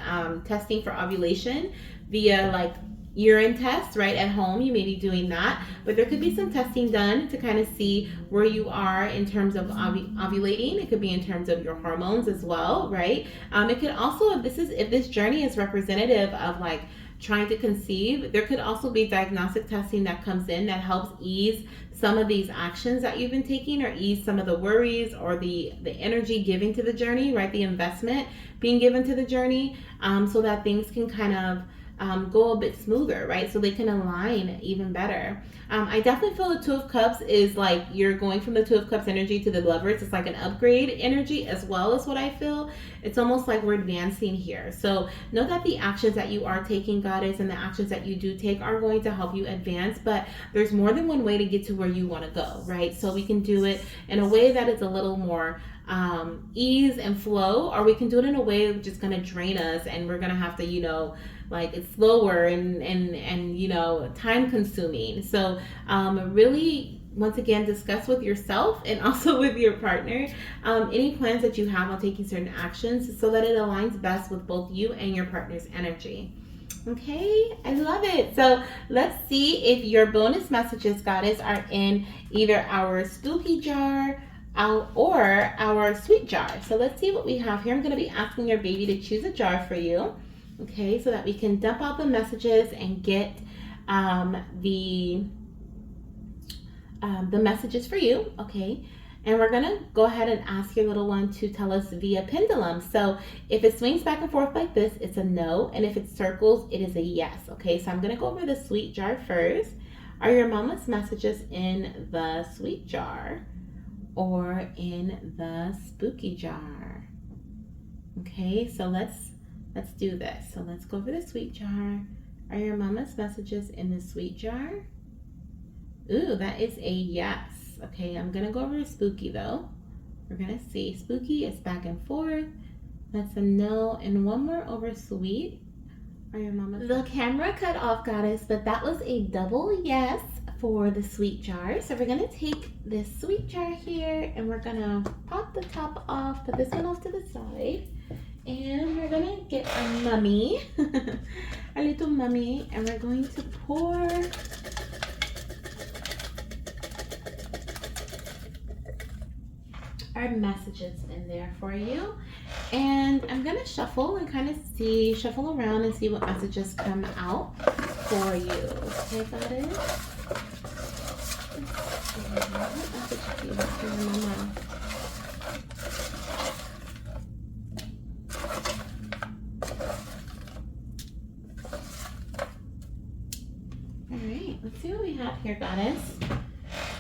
testing for ovulation via like urine test, right, at home. You may be doing that, but there could be some testing done to kind of see where you are in terms of ovulating. It could be in terms of your hormones as well, right? It could also, if this journey is representative of like trying to conceive, there could also be diagnostic testing that comes in that helps ease some of these actions that you've been taking, or ease some of the worries or the energy giving to the journey, right? The investment being given to the journey, so that things can kind of go a bit smoother, right? So they can align even better. I definitely feel the Two of Cups is like you're going from the Two of Cups energy to the Lovers. It's like an upgrade energy as well, as what I feel. It's almost like we're advancing here. So know that the actions that you are taking, goddess, and the actions that you do take are going to help you advance, but there's more than one way to get to where you want to go, right? So we can do it in a way that is a little more ease and flow, or we can do it in a way that's just going to drain us, and we're going to have to like it's slower and time consuming. So really, once again, discuss with yourself and also with your partner any plans that you have on taking certain actions, so that it aligns best with both you and your partner's energy. Okay, I love it. So let's see if your bonus messages, goddess, are in either our spooky jar or our sweet jar. So let's see what we have here. I'm going to be asking your baby to choose a jar for you, okay, so that we can dump out the messages and get the messages for you, okay? And we're gonna go ahead and ask your little one to tell us via pendulum. So if it swings back and forth like this, it's a no, and if it circles, it is a yes, okay? So I'm gonna go over the sweet jar first. Are your mama's messages in the sweet jar or in the spooky jar? Okay, so let's do this. So let's go over the sweet jar. Are your mama's messages in the sweet jar Ooh, that is a yes. Okay, I'm gonna go over spooky though. We're gonna see. Spooky is back and forth. That's a no. And one more over sweet. Are your mama? The camera cut off, goddess, but that was a double yes for the sweet jar. So we're gonna take this sweet jar here and we're gonna pop the top off, put this one off to the side, and we're gonna get our mummy, our little mummy, and we're going to pour our messages in there for you. And I'm gonna shuffle and kind of shuffle around and see what messages come out for you. Okay, goddess? What message do you have for your mama? Alright, let's see what we have here, goddess.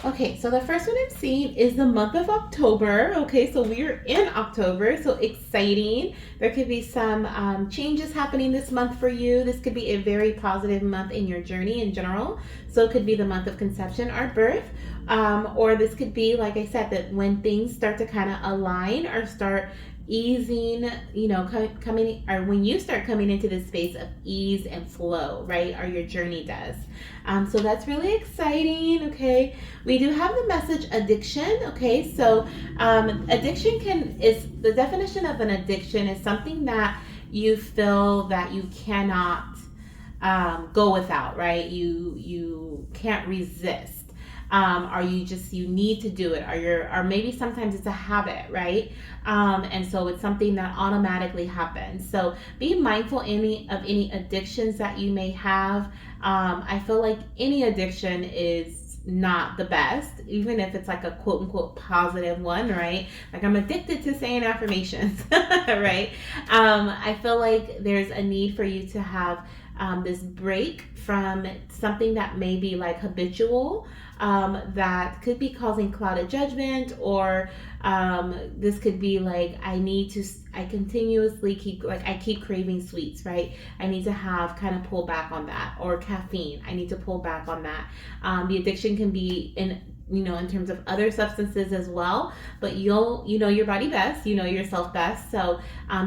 Okay, so the first one I'm seeing is the month of October. Okay, so we're in October, so exciting. There could be some changes happening this month for you. This could be a very positive month in your journey in general. So it could be the month of conception or birth. Or this could be, like I said, that when things start to kind of align or start easing, you know, coming, or when you start coming into this space of ease and flow, right? Or your journey does. So that's really exciting. Okay, we do have the message addiction. Okay, so addiction is the definition of an addiction is something that you feel that you cannot go without, right? You can't resist. Or you need to do it, or maybe sometimes it's a habit, right? And so it's something that automatically happens. So be mindful of any addictions that you may have. I feel like any addiction is not the best, even if it's like a quote unquote positive one, right? Like I'm addicted to saying affirmations, right? I feel like there's a need for you to have this break from something that may be like habitual, that could be causing clouded judgment, or this could be like I continuously keep craving sweets, right? I need to have kind of pull back on that, or caffeine, I need to pull back on that. The addiction can be in terms of other substances as well, but you know your body best, you know yourself best. So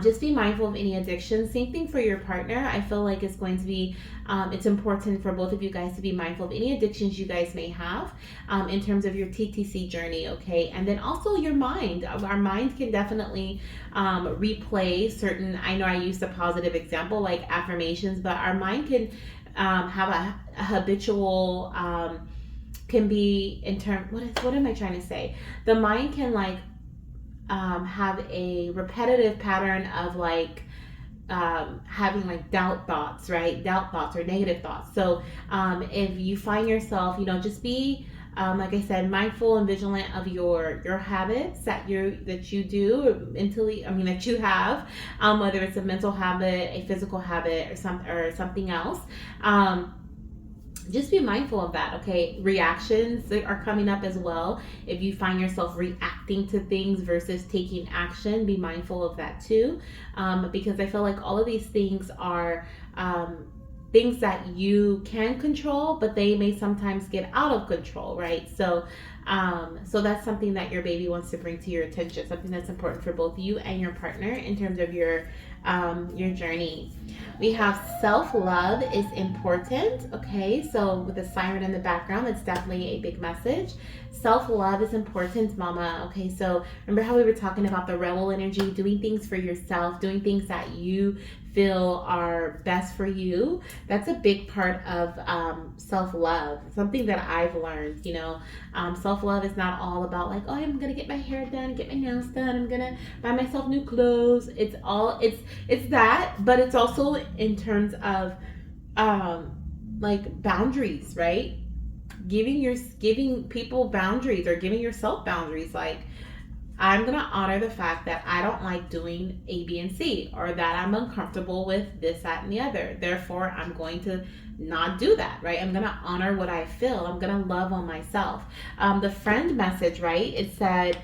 just be mindful of any addiction. Same thing for your partner. I feel like it's going to be it's important for both of you guys to be mindful of any addictions you guys may have in terms of your TTC journey. Okay, and then also your mind. Our mind can definitely replay certain, I know I used a positive example like affirmations, but our mind can have a habitual can be in term what am I trying to say? The mind can have a repetitive pattern of having doubt thoughts, right? Doubt thoughts or negative thoughts. So if you find yourself, just be like I said, mindful and vigilant of your habits that you do mentally. That you have, whether it's a mental habit, a physical habit, or something else. Just be mindful of that. Okay, reactions are coming up as well. If you find yourself reacting to things versus taking action, be mindful of that too, because I feel like all of these things are things that you can control, but they may sometimes get out of control, right? So that's something that your baby wants to bring to your attention, something that's important for both you and your partner in terms of your journey. We have self-love is important. Okay, so with the siren in the background, it's definitely a big message. Self-love is important, mama. Okay, so remember how we were talking about the rebel energy, doing things for yourself, doing things that you feel are best for you. That's a big part of self-love, something that I've learned. Self-love is not all about like, oh, I'm gonna get my hair done, get my nails done, I'm gonna buy myself new clothes. It's that, but it's also in terms of boundaries, right? Giving people boundaries, or giving yourself boundaries. Like, I'm going to honor the fact that I don't like doing A, B, and C, or that I'm uncomfortable with this, that, and the other. Therefore, I'm going to not do that, right? I'm going to honor what I feel. I'm going to love on myself. The friend message, right? It said,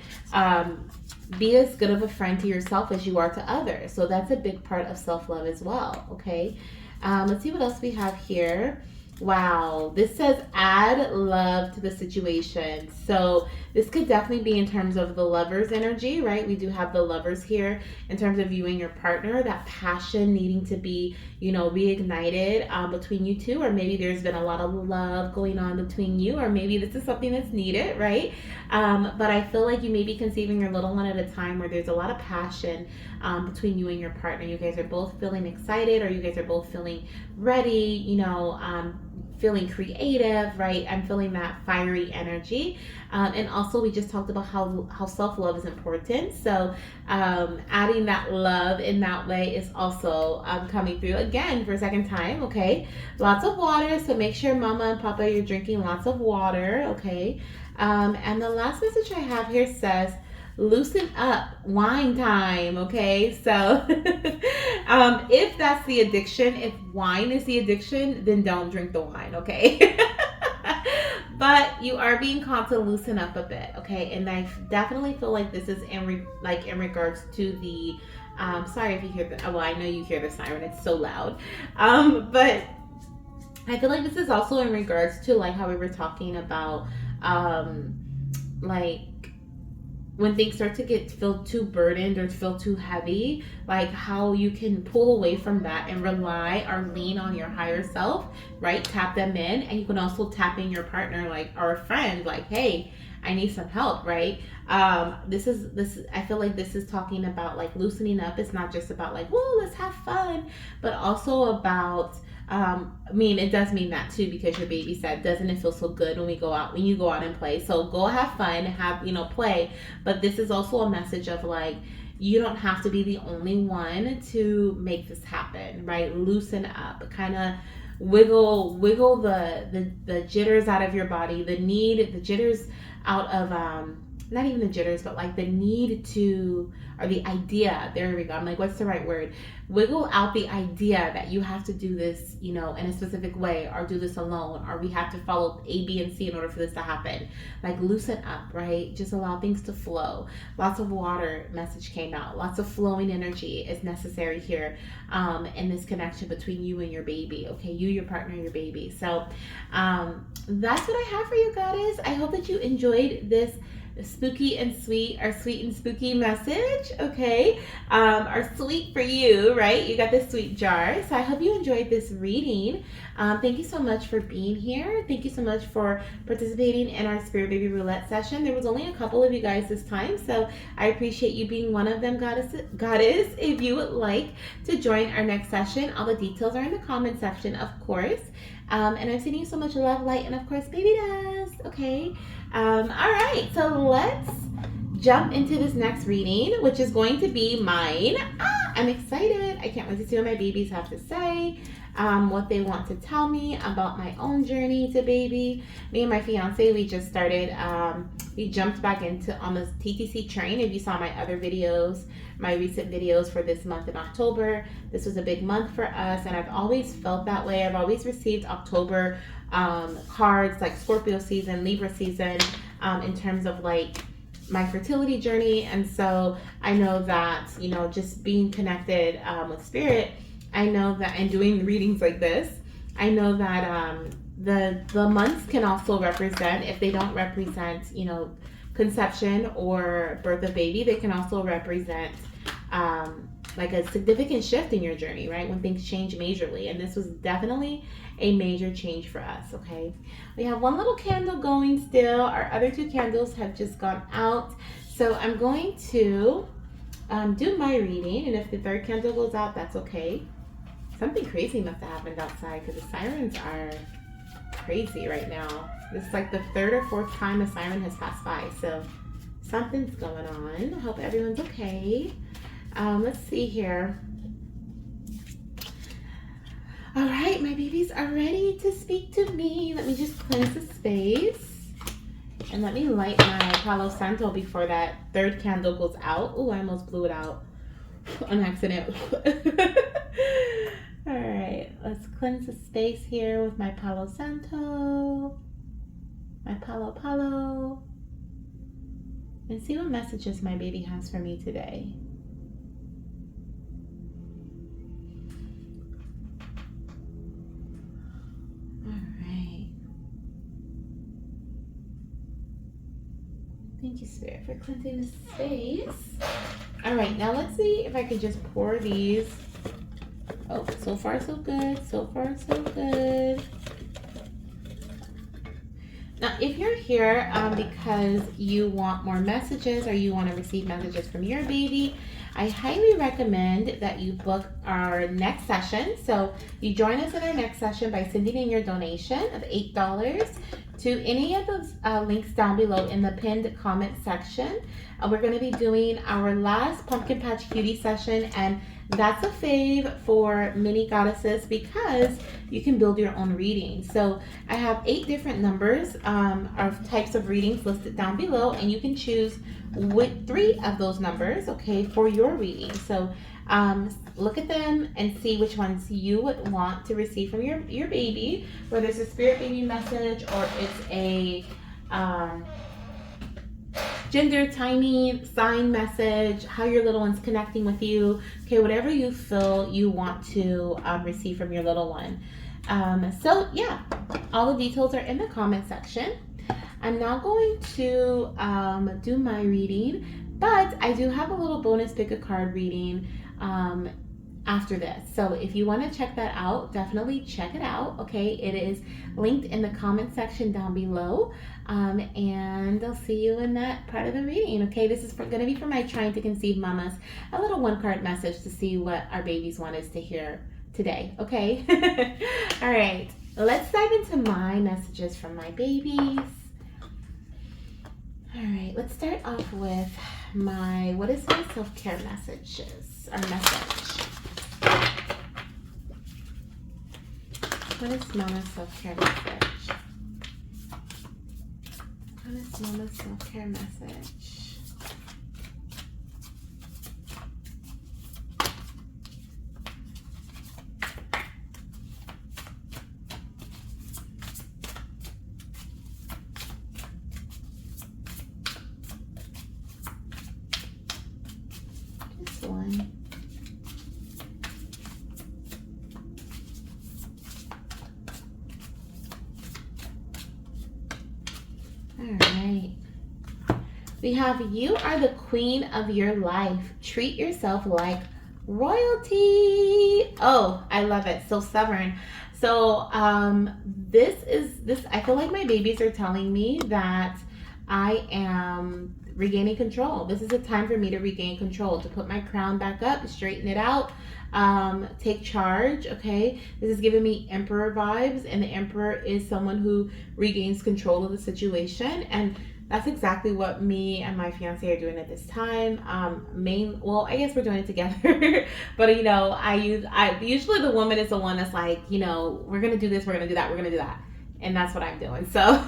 be as good of a friend to yourself as you are to others. So that's a big part of self-love as well, okay? Let's see what else we have here. Wow, this says add love to the situation. So this could definitely be in terms of the lover's energy, right? We do have the lovers here in terms of you and your partner, that passion needing to be, reignited between you two, or maybe there's been a lot of love going on between you, or maybe this is something that's needed, right? But I feel like you may be conceiving your little one at a time where there's a lot of passion between you and your partner. You guys are both feeling excited, or you guys are both feeling ready, feeling creative, right? I'm feeling that fiery energy. And also, we just talked about how self love is important. So, adding that love in that way is also coming through again for a second time, okay? Lots of water. So, make sure Mama and Papa, you're drinking lots of water, okay? And the last message I have here says, loosen up, wine time, okay? So if that's the addiction, if wine is the addiction, then don't drink the wine, okay? But you are being called to loosen up a bit, okay? And I definitely feel like this is in regards to the sorry if you hear the, well, I know you hear the siren, it's so loud, but I feel like this is also in regards to like how we were talking about like when things start to feel too burdened or feel too heavy, like how you can pull away from that and rely or lean on your higher self, right? Tap them in, and you can also tap in your partner, like, or a friend, like, hey, I need some help, right? This is I feel like this is talking about like loosening up. It's not just about like, whoa, let's have fun, but also about it does mean that too, because your baby said, doesn't it feel so good when you go out and play? So go have fun, play. But this is also a message of like, you don't have to be the only one to make this happen, right? Loosen up, kind of wiggle the jitters out of your body, the jitters out of not even the jitters, but like the need to, or the idea, there we go, I'm like, what's the right word? Wiggle out the idea that you have to do this, in a specific way, or do this alone, or we have to follow A, B, and C in order for this to happen. Like, loosen up, right? Just allow things to flow. Lots of water message came out. Lots of flowing energy is necessary here in this connection between you and your baby, okay? You, your partner, your baby. So that's what I have for you, Goddess. I hope that you enjoyed this spooky and sweet, or sweet and spooky message, okay? Or sweet for you, right? You got this sweet jar. So I hope you enjoyed this reading. Thank you so much for being here. Thank you so much for participating in our Spirit Baby Roulette session. There was only a couple of you guys this time, so I appreciate you being one of them, Goddess. If you would like to join our next session, all the details are in the comment section, of course. And I'm sending you so much love, light, and of course, baby dust, okay? All right, so let's jump into this next reading, which is going to be mine. I'm excited. I can't wait to see what my babies have to say, what they want to tell me about my own journey to baby. Me and my fiance, we just started, we jumped back on this TTC train. If you saw my other videos, my recent videos for this month in October, this was a big month for us, and I've always felt that way. I've always received October cards, like Scorpio season, Libra season, in terms of like my fertility journey. And so I know that, just being connected with spirit, I know that, and doing readings like this, I know that the months can also represent, if they don't represent, conception or birth of baby, they can also represent like a significant shift in your journey, right? When things change majorly. And this was definitely a major change for us, okay? We have one little candle going still. Our other two candles have just gone out. So I'm going to do my reading, and if the third candle goes out, that's okay. Something crazy must have happened outside, because the sirens are crazy right now. This is like the third or fourth time a siren has passed by, so something's going on. I hope everyone's okay. Let's see here. All right, my babies are ready to speak to me. Let me just cleanse the space, and let me light my Palo Santo before that third candle goes out. Oh, I almost blew it out on accident. All right, let's cleanse the space here with my Palo Santo, my Palo, and see what messages my baby has for me today. All right. Thank you, Spirit, for cleansing the space. All right, now let's see if I could just pour these. Oh, so far so good. So far so good. Now, if you're here because you want more messages or you want to receive messages from your baby, I highly recommend that you book our next session. So you join us in our next session by sending in your donation of $8 to any of those links down below in the pinned comment section. We're going to be doing our last Pumpkin Patch Cutie session, and that's a fave for mini goddesses because you can build your own reading. So I have 8 different numbers of types of readings listed down below, and you can choose with 3 of those numbers, okay, for your reading. So look at them and see which ones you would want to receive from your baby, whether it's a spirit baby message or it's a gender tiny sign message, how your little one's connecting with you, okay, whatever you feel you want to receive from your little one. So yeah, all the details are in the comment section. I'm not going to do my reading, but I do have a little bonus pick a card reading after this. So if you want to check that out, definitely check it out. Okay, it is linked in the comment section down below. And I'll see you in that part of the reading. Okay, this is going to be for my trying to conceive mamas, a little 1-card message to see what our babies want us to hear today. Okay. All right, let's dive into my messages from my babies. All right, let's start off with what is my self-care messages or message? What is Mama's self-care message? What is Mama's self-care message? Just one. Alright. We have, you are the queen of your life. Treat yourself like royalty. Oh, I love it. So stubborn. So this I feel like my babies are telling me that I am regaining control. This is a time for me to regain control, to put my crown back up, straighten it out, take charge. Okay, this is giving me emperor vibes, and the emperor is someone who regains control of the situation, and that's exactly what me and my fiance are doing at this time. Well, I guess we're doing it together, but you know, I usually the woman is the one that's like, you know, we're gonna do this, we're gonna do that, we're gonna do that. And that's what I'm doing. So,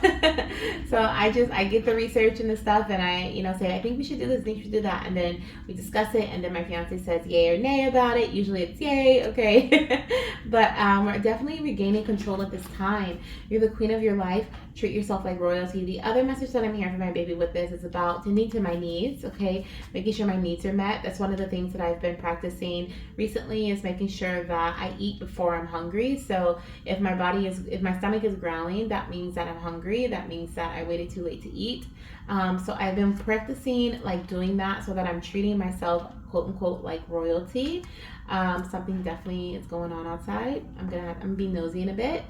so I get the research and the stuff, and I, you know, say, I think we should do this, I think we should do that. And then we discuss it, and then my fiance says yay or nay about it. Usually it's yay, okay. But we're definitely regaining control at this time. You're the queen of your life. Treat yourself like royalty. The other message that I'm hearing from my baby with this is about tending to my needs, okay? Making sure my needs are met. That's one of the things that I've been practicing recently, is making sure that I eat before I'm hungry. So if my stomach is growling, that means that I'm hungry. That means that I waited too late to eat. So I've been practicing like doing that so that I'm treating myself quote unquote like royalty. Something definitely is going on outside. I'm gonna be nosy in a bit.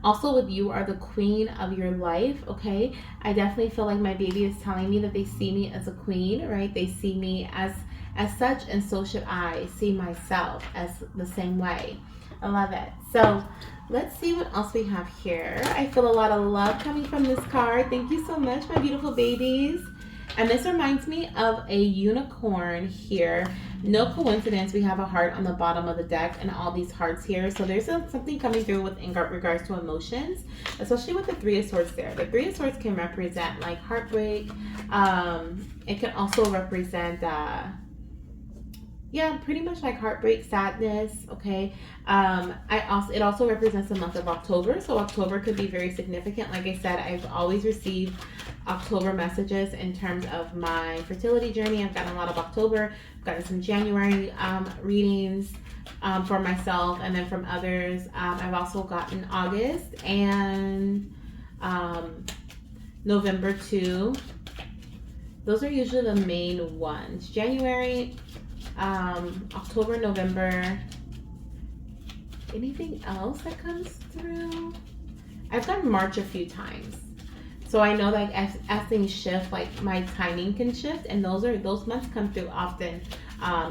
Also, with you are the queen of your life, okay? I definitely feel like my baby is telling me that they see me as a queen, right? They see me as such, and so should I see myself as the same way. I love it. So let's see what else we have here. I feel a lot of love coming from this card. Thank you so much, my beautiful babies. And this reminds me of a unicorn here. No coincidence, we have a heart on the bottom of the deck and all these hearts here. So there's something coming through with in regards to emotions, especially with the 3 of Swords there. The 3 of Swords can represent like heartbreak. It can also represent yeah, pretty much like heartbreak, sadness, okay? It also represents the month of October, so October could be very significant. Like I said, I've always received October messages in terms of my fertility journey. I've gotten a lot of October, I've gotten some January readings for myself, and then from others. I've also gotten August and November 2. Those are usually the main ones. January, October, November. Anything else that comes through? I've done March a few times. So I know that as things shift, like my timing can shift, and those months come through often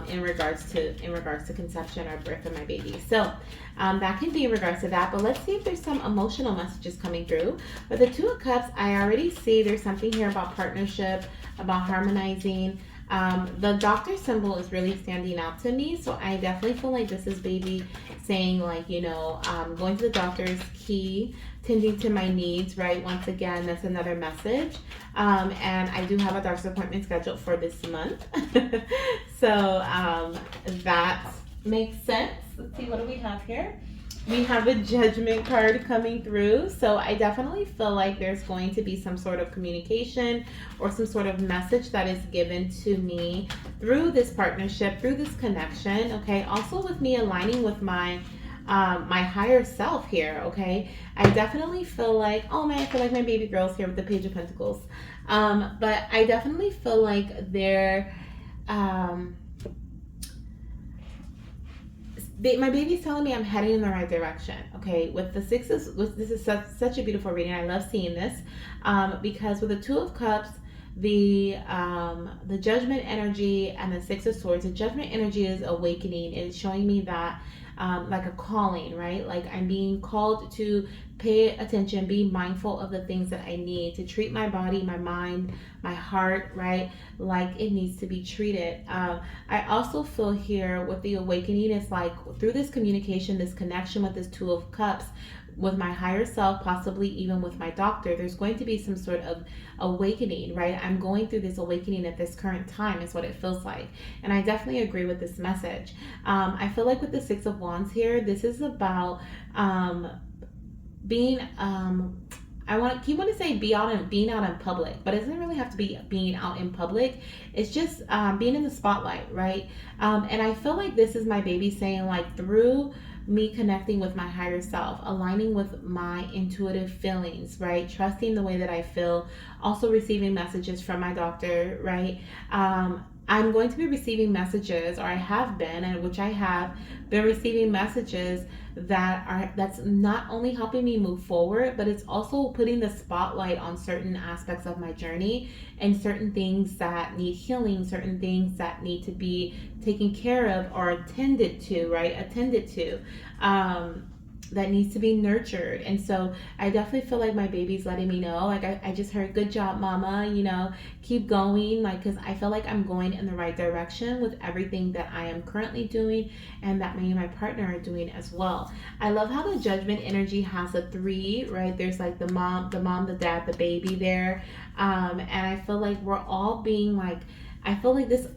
in regards to conception or birth of my baby. So that can be in regards to that. But let's see if there's some emotional messages coming through. With the Two of Cups, I already see there's something here about partnership, about harmonizing. The doctor symbol is really standing out to me, so I definitely feel like this is baby saying, like, going to the doctor is key, tending to my needs, right? Once again, that's another message. And I do have a doctor's appointment scheduled for this month. So that makes sense. Let's see, what do we have here? We have a Judgment card coming through. So I definitely feel like there's going to be some sort of communication or some sort of message that is given to me through this partnership, through this connection. Okay. Also with me aligning with my higher self here. Okay. I definitely feel like, oh man, I feel like my baby girl's here with the Page of Pentacles. But I definitely feel like they're, my baby's telling me I'm heading in the right direction. Okay, with the sixes, this is such a beautiful reading. I love seeing this because with the Two of Cups, the Judgment energy and the Six of Swords, the Judgment energy is awakening. It's showing me that like a calling, right? Like I'm being called to pay attention, be mindful of the things that I need to treat my body, my mind, my heart, right? Like it needs to be treated. I also feel here with the awakening, it's like through this communication, this connection with this Two of Cups, with my higher self, possibly even with my doctor, there's going to be some sort of awakening, right? I'm going through this awakening at this current time is what it feels like. And I definitely agree with this message. I feel like with the Six of Wands here, this is about being I want to say being out in public, but it doesn't really have to be being out in public. It's just being in the spotlight, right? And I feel like this is my baby saying, like, through me connecting with my higher self, aligning with my intuitive feelings, right? Trusting the way that I feel, also receiving messages from my doctor, right? I'm going to be receiving messages, or I have been, and which I have been receiving messages that's not only helping me move forward, but it's also putting the spotlight on certain aspects of my journey and certain things that need healing, certain things that need to be taken care of or attended to, right? That needs to be nurtured. And so I definitely feel like my baby's letting me know, like, I just heard, good job, mama, keep going, like, because I feel like I'm going in the right direction with everything that I am currently doing and that me and my partner are doing as well. I love how the Judgment energy has a 3, right? There's like the mom, the dad, the baby there. And I feel like we're all being like, I feel like this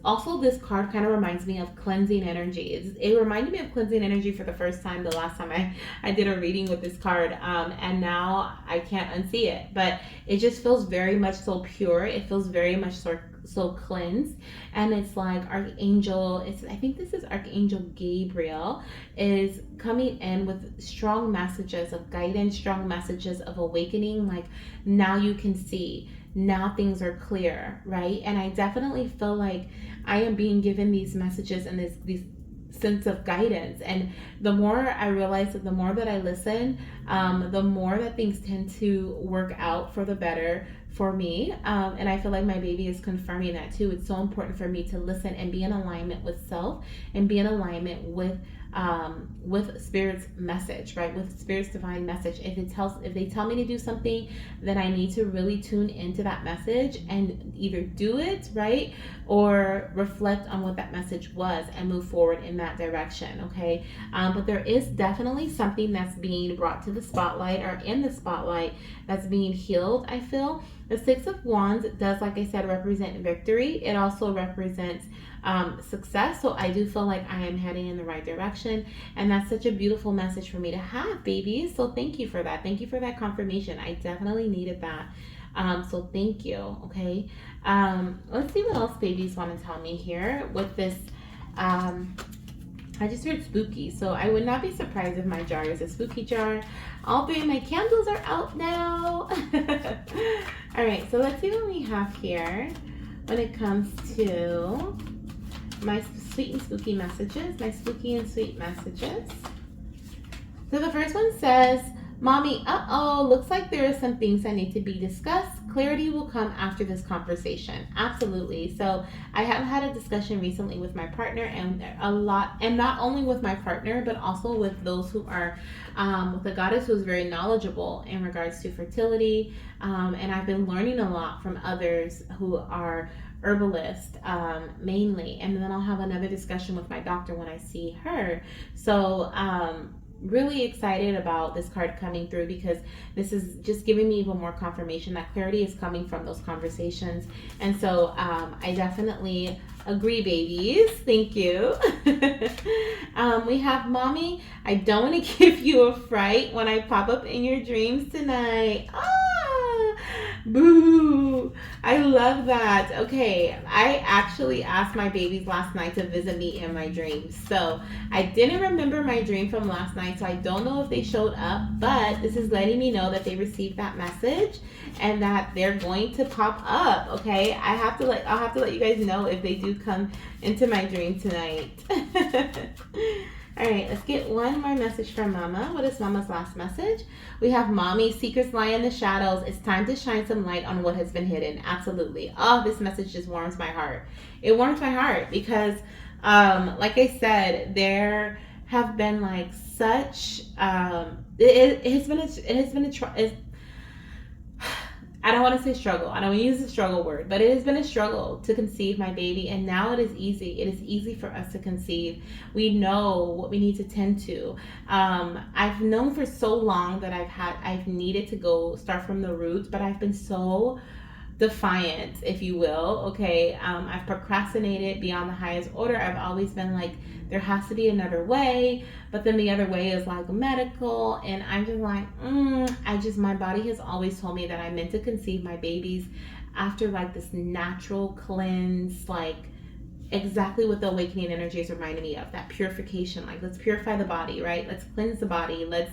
card kind of reminds me of cleansing energy. It reminded me of cleansing energy for the first time the last time I did a reading with this card. And now I can't unsee it. But it just feels very much so pure. It feels very much so cleansed. And it's like Archangel, I think this is Archangel Gabriel, is coming in with strong messages of guidance, strong messages of awakening. Like, now you can see. Now things are clear, right? And I definitely feel like I am being given these messages and this sense of guidance. And the more I realize that the more that I listen, the more that things tend to work out for the better for me. And I feel like my baby is confirming that too. It's so important for me to listen and be in alignment with self and be in alignment with Spirit's message, right? With Spirit's divine message. If they tell me to do something, then I need to really tune into that message and either do it, right? Or reflect on what that message was and move forward in that direction, okay? But there is definitely something that's being brought to the spotlight, or in the spotlight, that's being healed, I feel. The Six of Wands does, like I said, represent victory. It also represents success. So I do feel like I am heading in the right direction. And that's such a beautiful message for me to have, babies. So thank you for that. Thank you for that confirmation. I definitely needed that. So thank you. Okay. Let's see what else babies want to tell me here with this I just heard spooky, so I would not be surprised if my jar is a spooky jar. All three of my candles are out now. All right, so let's see what we have here when it comes to my sweet and spooky messages, my spooky and sweet messages. So the first one says, Mommy, looks like there are some things that need to be discussed. Clarity will come after this conversation. Absolutely. So I have had a discussion recently with my partner, and not only with my partner, but also with those who are with a goddess who's very knowledgeable in regards to fertility. And I've been learning a lot from others who are herbalist mainly. And then I'll have another discussion with my doctor when I see her. So really excited about this card coming through, because this is just giving me even more confirmation that clarity is coming from those conversations. And so I definitely agree, babies. Thank you. We have, Mommy, I don't want to give you a fright when I pop up in your dreams tonight. Boo! I love that. Okay, I actually asked my babies last night to visit me in my dreams. So I didn't remember my dream from last night, so I don't know if they showed up, but this is letting me know that they received that message and that they're going to pop up. Okay, I'll have to let you guys know if they do come into my dream tonight. All right, let's get one more message from Mama. What is Mama's last message? We have, Mommy, secrets lie in the shadows. It's time to shine some light on what has been hidden. Absolutely. Oh, this message just warms my heart. It warms my heart because, like I said, there have been like such. It has been a I don't want to say struggle. I don't want to use the struggle word, but it has been a struggle to conceive my baby. And now it is easy. It is easy for us to conceive. We know what we need to tend to. I've known for so long that I've needed to go start from the roots, but I've been so defiant, if you will. Okay. I've procrastinated beyond the highest order. I've always been like, there has to be another way, but then the other way is like medical, and I'm just like, my body has always told me that I'm meant to conceive my babies after like this natural cleanse, like exactly what the awakening energy is reminding me of, that purification. Like, let's purify the body, right? Let's cleanse the body. Let's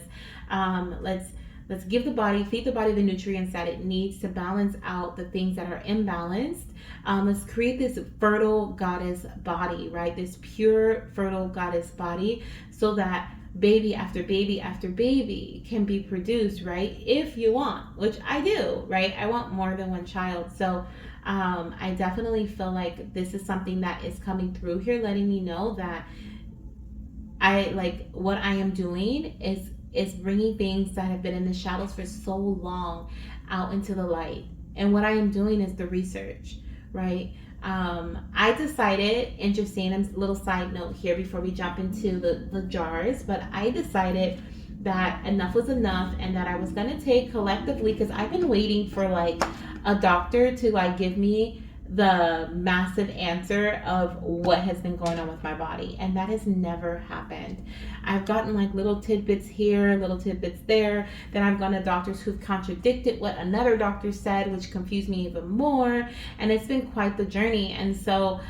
give the body, feed the body the nutrients that it needs to balance out the things that are imbalanced. Let's create this fertile goddess body, right? This pure, fertile goddess body, so that baby after baby after baby can be produced, right? If you want, which I do, right? I want more than one child. So I definitely feel like this is something that is coming through here, letting me know that what I am doing is bringing things that have been in the shadows for so long out into the light. And what I am doing is the research, right? I decided, interesting, a little side note here before we jump into the jars, but I decided that enough was enough and that I was going to take collectively, because I've been waiting for like a doctor to like give me the massive answer of what has been going on with my body, and that has never happened. I've gotten like little tidbits here, little tidbits there. Then I've gone to doctors who've contradicted what another doctor said, which confused me even more, and it's been quite the journey. And so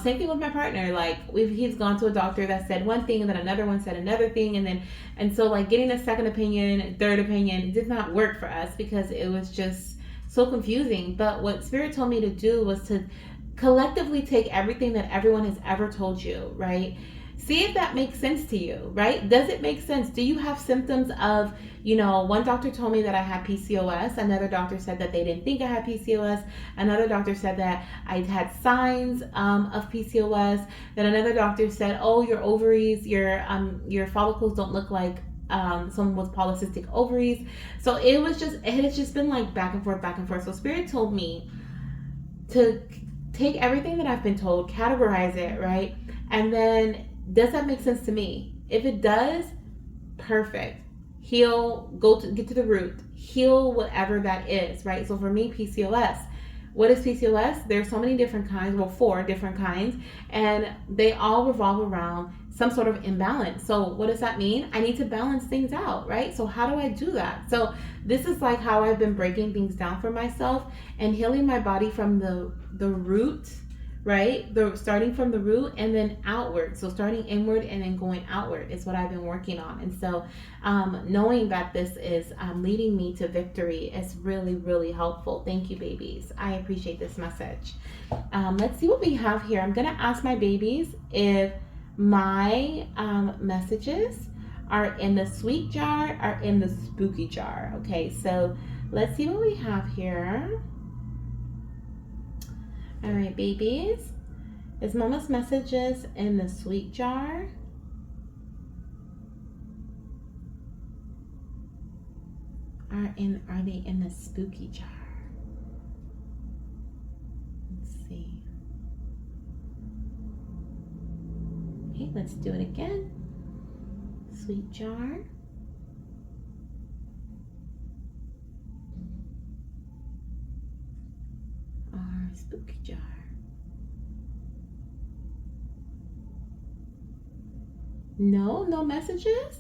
same thing with my partner. Like he's gone to a doctor that said one thing and then another one said another thing, and so like getting a second opinion, third opinion did not work for us because it was just so confusing. But what Spirit told me to do was to collectively take everything that everyone has ever told you, right? See if that makes sense to you, right? Does it make sense? Do you have symptoms of, one doctor told me that I had PCOS. Another doctor said that they didn't think I had PCOS. Another doctor said that I had signs of PCOS. Then another doctor said, oh, your ovaries, your follicles don't look like someone with polycystic ovaries. So it has just been like back and forth. So Spirit told me to take everything that I've been told, categorize it, right? And then, does that make sense to me? If it does, perfect. Get to the root, heal whatever that is, right? So for me, PCOS. What is PCOS? There's so many different kinds, 4 different kinds, and they all revolve around some sort of imbalance. So what does that mean? I need to balance things out, right? So how do I do that? So this is like how I've been breaking things down for myself and healing my body from the root, right? The starting from the root and then outward. So starting inward and then going outward is what I've been working on. And so knowing that this is leading me to victory is really, really helpful. Thank you, babies. I appreciate this message. Let's see what we have here. I'm going to ask my babies if my messages are in the sweet jar or in the spooky jar. Okay, so let's see what we have here. All right, babies. Is Mama's messages in the sweet jar? Are they in the spooky jar? Let's see. Okay, let's do it again. Sweet jar. Or spooky jar. No messages?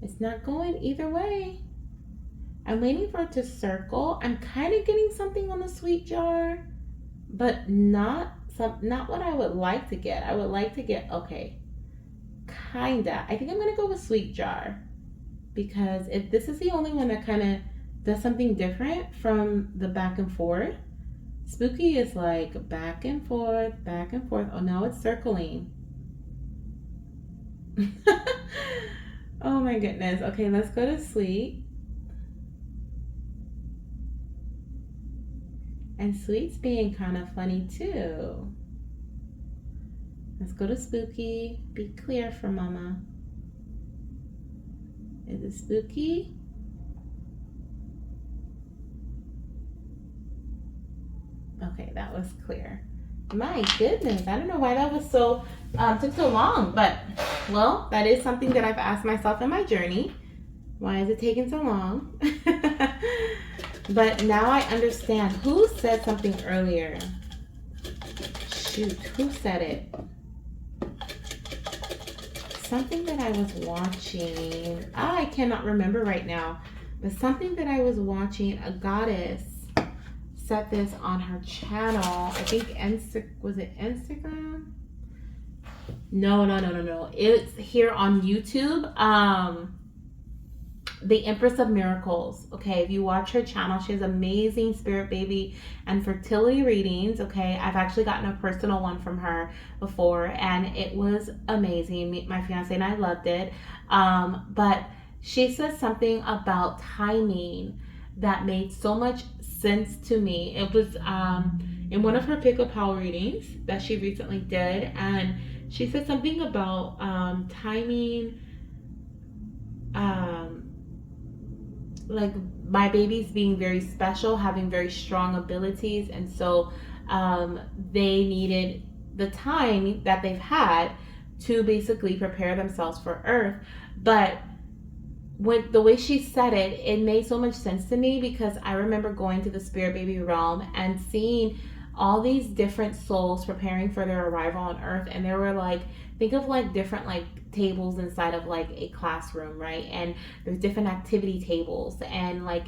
It's not going either way. I'm waiting for it to circle. I'm kind of getting something on the sweet jar, but not what I would like to get. I would like to get, okay, kinda. I think I'm gonna go with sweet jar, because if this is the only one that kind of does something different from the back and forth, spooky is like back and forth, back and forth. Oh, now it's circling. Oh my goodness. Okay, let's go to sweet. And sweet's being kind of funny too. Let's go to spooky. Be clear for Mama. Is it spooky? Okay, that was clear. My goodness, I don't know why that was so took so long, but well, that is something that I've asked myself in my journey. Why is it taking so long? But now I understand. Who said something earlier? Shoot, who said it? Something that I was watching. I cannot remember right now, but something that I was watching, a goddess set this on her channel. I think was it Instagram? No. It's here on YouTube. The Empress of Miracles. Okay, if you watch her channel, she has amazing Spirit Baby and fertility readings. Okay, I've actually gotten a personal one from her before, and it was amazing. My fiance and I loved it. But she said something about timing that made so much sense to me. It was in one of her pick a pile readings that she recently did, and she said something about timing, like my babies being very special, having very strong abilities, and so they needed the time that they've had to basically prepare themselves for Earth. But when the way she said it, it made so much sense to me, because I remember going to the Spirit Baby realm and seeing all these different souls preparing for their arrival on Earth, and there were like, think of like different like tables inside of like a classroom, right? And there's different activity tables, and like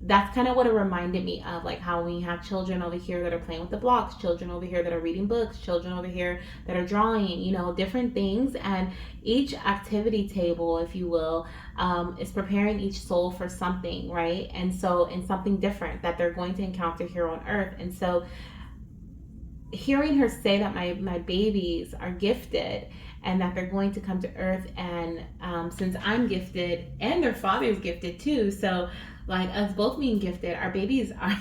that's kind of what it reminded me of, like how we have children over here that are playing with the blocks, children over here that are reading books, children over here that are drawing, you know, different things. And each activity table, if you will, is preparing each soul for something, right? And so in something different that they're going to encounter here on Earth. And so hearing her say that my babies are gifted and that they're going to come to Earth, and since I'm gifted and their father is gifted too, so like us both being gifted, our babies are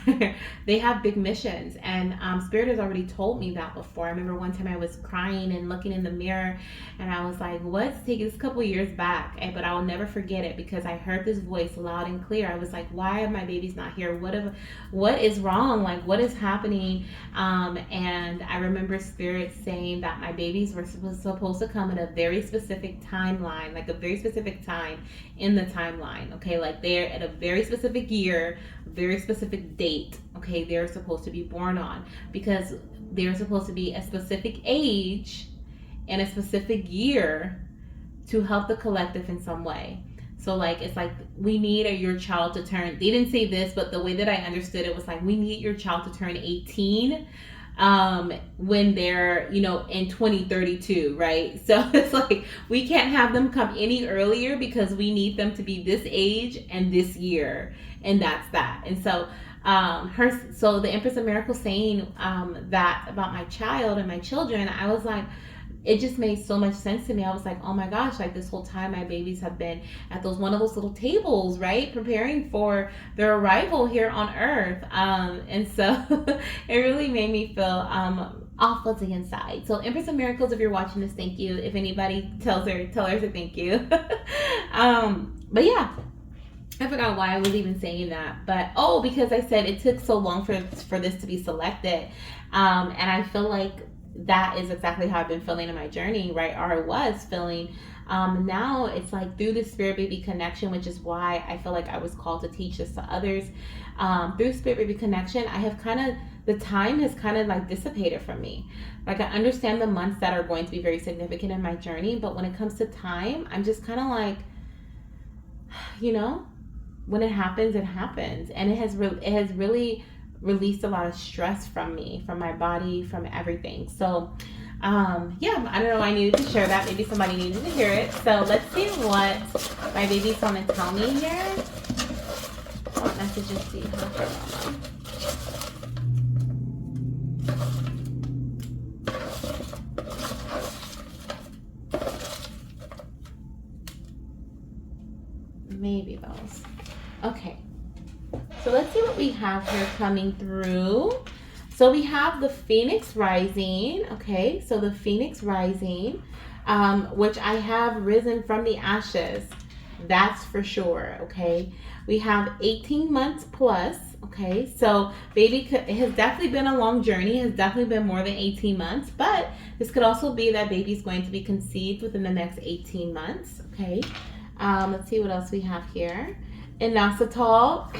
they have big missions. And Spirit has already told me that before. I remember one time I was crying and looking in the mirror, and I was like, what's taking this a couple years back, but I will never forget it, because I heard this voice loud and clear. I was like, why are my babies not here? What is wrong? Like, what is happening? And I remember Spirit saying that my babies were supposed to come at a very specific timeline, like a very specific time in the timeline. Okay, like they're at a very specific year, very specific date. Okay, they're supposed to be born on, because they're supposed to be a specific age and a specific year to help the collective in some way. So like it's like we need your child to turn. They didn't say this, but the way that I understood it was like we need your child to turn 18 when they're, you know, in 2032, right? So it's like we can't have them come any earlier because we need them to be this age and this year, and that's that. And so so the Empress of Miracles saying that about my child and my children, I was like, it just made so much sense to me. I was like, oh my gosh, like this whole time my babies have been at one of those little tables, right? Preparing for their arrival here on earth. And so it really made me feel all fuzzy inside. So Empress of Miracles, if you're watching this, thank you. If anybody tell her to thank you. But yeah, I forgot why I was even saying that, but because I said it took so long for this to be selected, and I feel like that is exactly how I've been feeling in my journey, right? Or I was feeling. Now it's like through the Spirit Baby connection, which is why I feel like I was called to teach this to others. Through Spirit Baby connection, I have the time has kind of like dissipated from me. Like I understand the months that are going to be very significant in my journey, but when it comes to time, I'm just kind of like, you know, when it happens, it happens, and it has really released a lot of stress from me, from my body, from everything. So yeah, I don't know why I needed to share that. Maybe somebody needed to hear it. So let's see what my baby's gonna tell me here. What messages do you have for Mama? Maybe those. Okay, so let's see what we have here coming through. So we have the Phoenix Rising. Okay, so the Phoenix Rising, which I have risen from the ashes. That's for sure. Okay, we have 18 months plus. Okay, so baby, it has definitely been a long journey. It has definitely been more than 18 months, but this could also be that baby's going to be conceived within the next 18 months. Okay, let's see what else we have here. Inositol.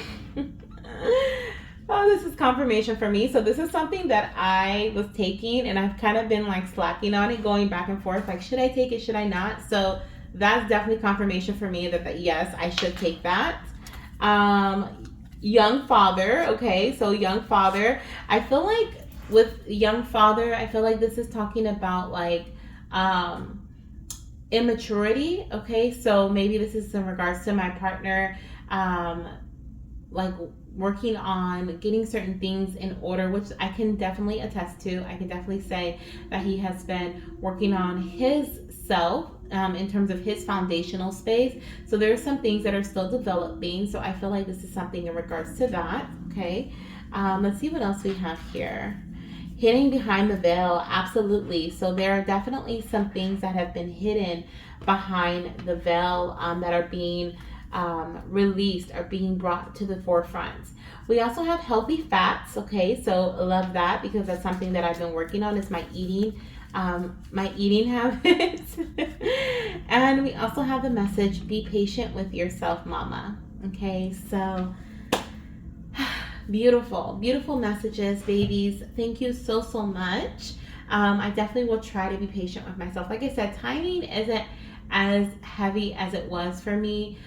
Oh, this is confirmation for me. So this is something that I was taking, and I've kind of been like slacking on it, going back and forth, like should I take it, should I not? So that's definitely confirmation for me that yes, I should take that. Young father. Okay, so young father, I feel like with young father, I feel like this is talking about like immaturity. Okay, so maybe this is in regards to my partner, like working on getting certain things in order, which I can definitely attest to. I can definitely say that he has been working on his self in terms of his foundational space. So there are some things that are still developing. So I feel like this is something in regards to that. Okay, let's see what else we have here. Hidden behind the veil, absolutely. So there are definitely some things that have been hidden behind the veil that are being released, are being brought to the forefront. We also have healthy fats. Okay, so love that, because that's something that I've been working on, is my eating habits. And we also have the message, be patient with yourself, mama. Okay, so beautiful messages, babies. Thank you so much. I definitely will try to be patient with myself. Like I said, timing isn't as heavy as it was for me.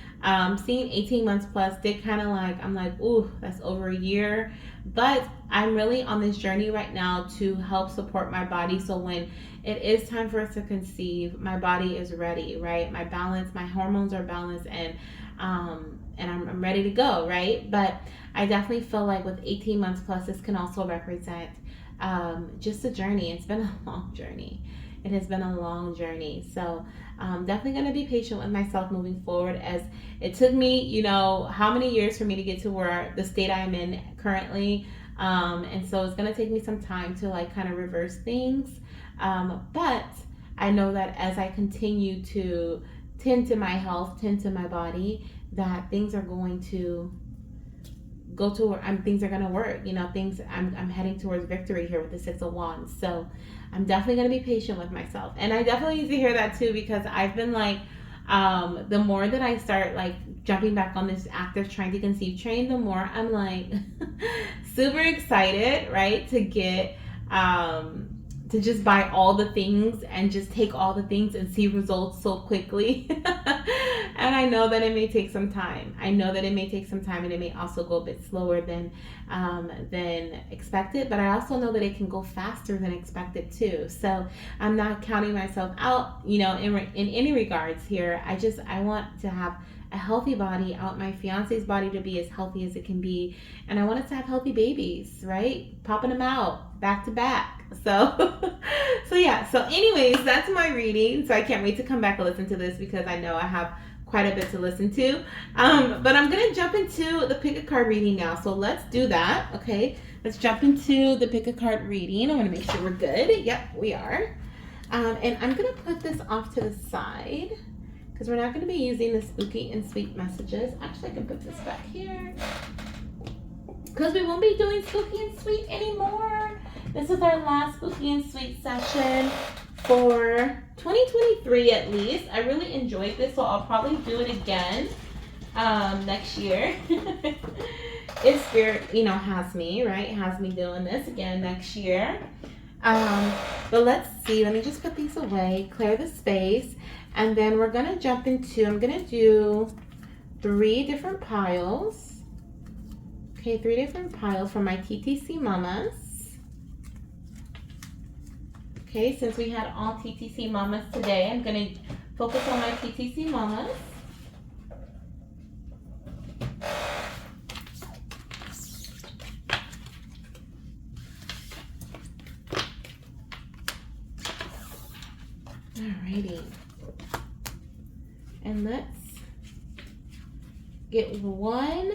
Seeing 18 months plus did kind of like, I'm like, ooh, that's over a year. But I'm really on this journey right now to help support my body, so when it is time for us to conceive, my body is ready, right? My hormones are balanced, and I'm ready to go, right? But I definitely feel like with 18 months plus, this can also represent just a journey. It's been a long journey. It has been a long journey. So I'm definitely going to be patient with myself moving forward, as it took me, you know, how many years for me to get to where the state I am in currently. And so it's going to take me some time to like kind of reverse things. But I know that as I continue to tend to my health, tend to my body, that things are going to go to where things are going to work. You know, I'm heading towards victory here with the Six of Wands. So I'm definitely going to be patient with myself. And I definitely need to hear that too, because I've been like, the more that I start like jumping back on this active trying to conceive train, the more I'm like super excited, right? To get, to just buy all the things and just take all the things and see results so quickly. And I know that it may take some time. I know that it may take some time, and it may also go a bit slower than expected. But I also know that it can go faster than expected too. So I'm not counting myself out, you know, in any regards here. I want to have a healthy body. I want my fiance's body to be as healthy as it can be, and I want us to have healthy babies, right? Popping them out back to back. So yeah. So anyways, that's my reading. So I can't wait to come back and listen to this, because I know I have quite a bit to listen to. But I'm gonna jump into the pick a card reading now. So let's do that. Okay, let's jump into the pick a card reading. I want to make sure we're good. Yep, we are. And I'm gonna put this off to the side, because we're not going to be using the spooky and sweet messages. Actually, I can put this back here, because we won't be doing spooky and sweet anymore. This is our last spooky and sweet session for 2023 at least. I really enjoyed this, so I'll probably do it again next year. If Spirit, you know, has me doing this again next year. But let's see, let me just put these away, clear the space. And then we're going to jump into, I'm going to do 3 different piles. Okay, 3 different piles for my TTC mamas. Okay, since we had all TTC mamas today, I'm going to focus on my TTC mamas. Alrighty. And let's get 1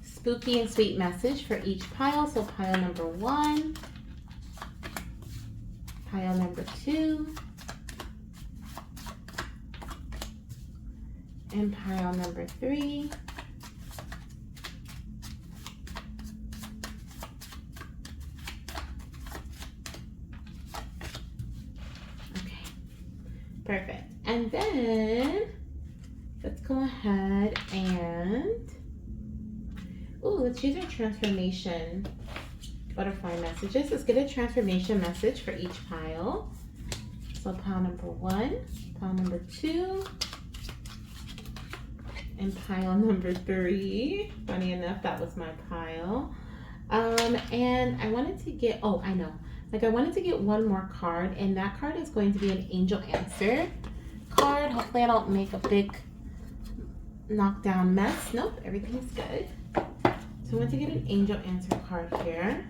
spooky and sweet message for each pile. So pile number 1, pile number 2, and pile number 3. Okay, perfect. And then let's go ahead and, let's use our transformation butterfly messages. Let's get a transformation message for each pile. So pile number 1, pile number 2, and pile number 3. Funny enough, that was my pile. And I wanted to get, I know. I wanted to get 1 more card, and that card is going to be an angel answer card. Hopefully I don't make a big knockdown mess. Nope, everything's good. So I want to get an angel answer card here.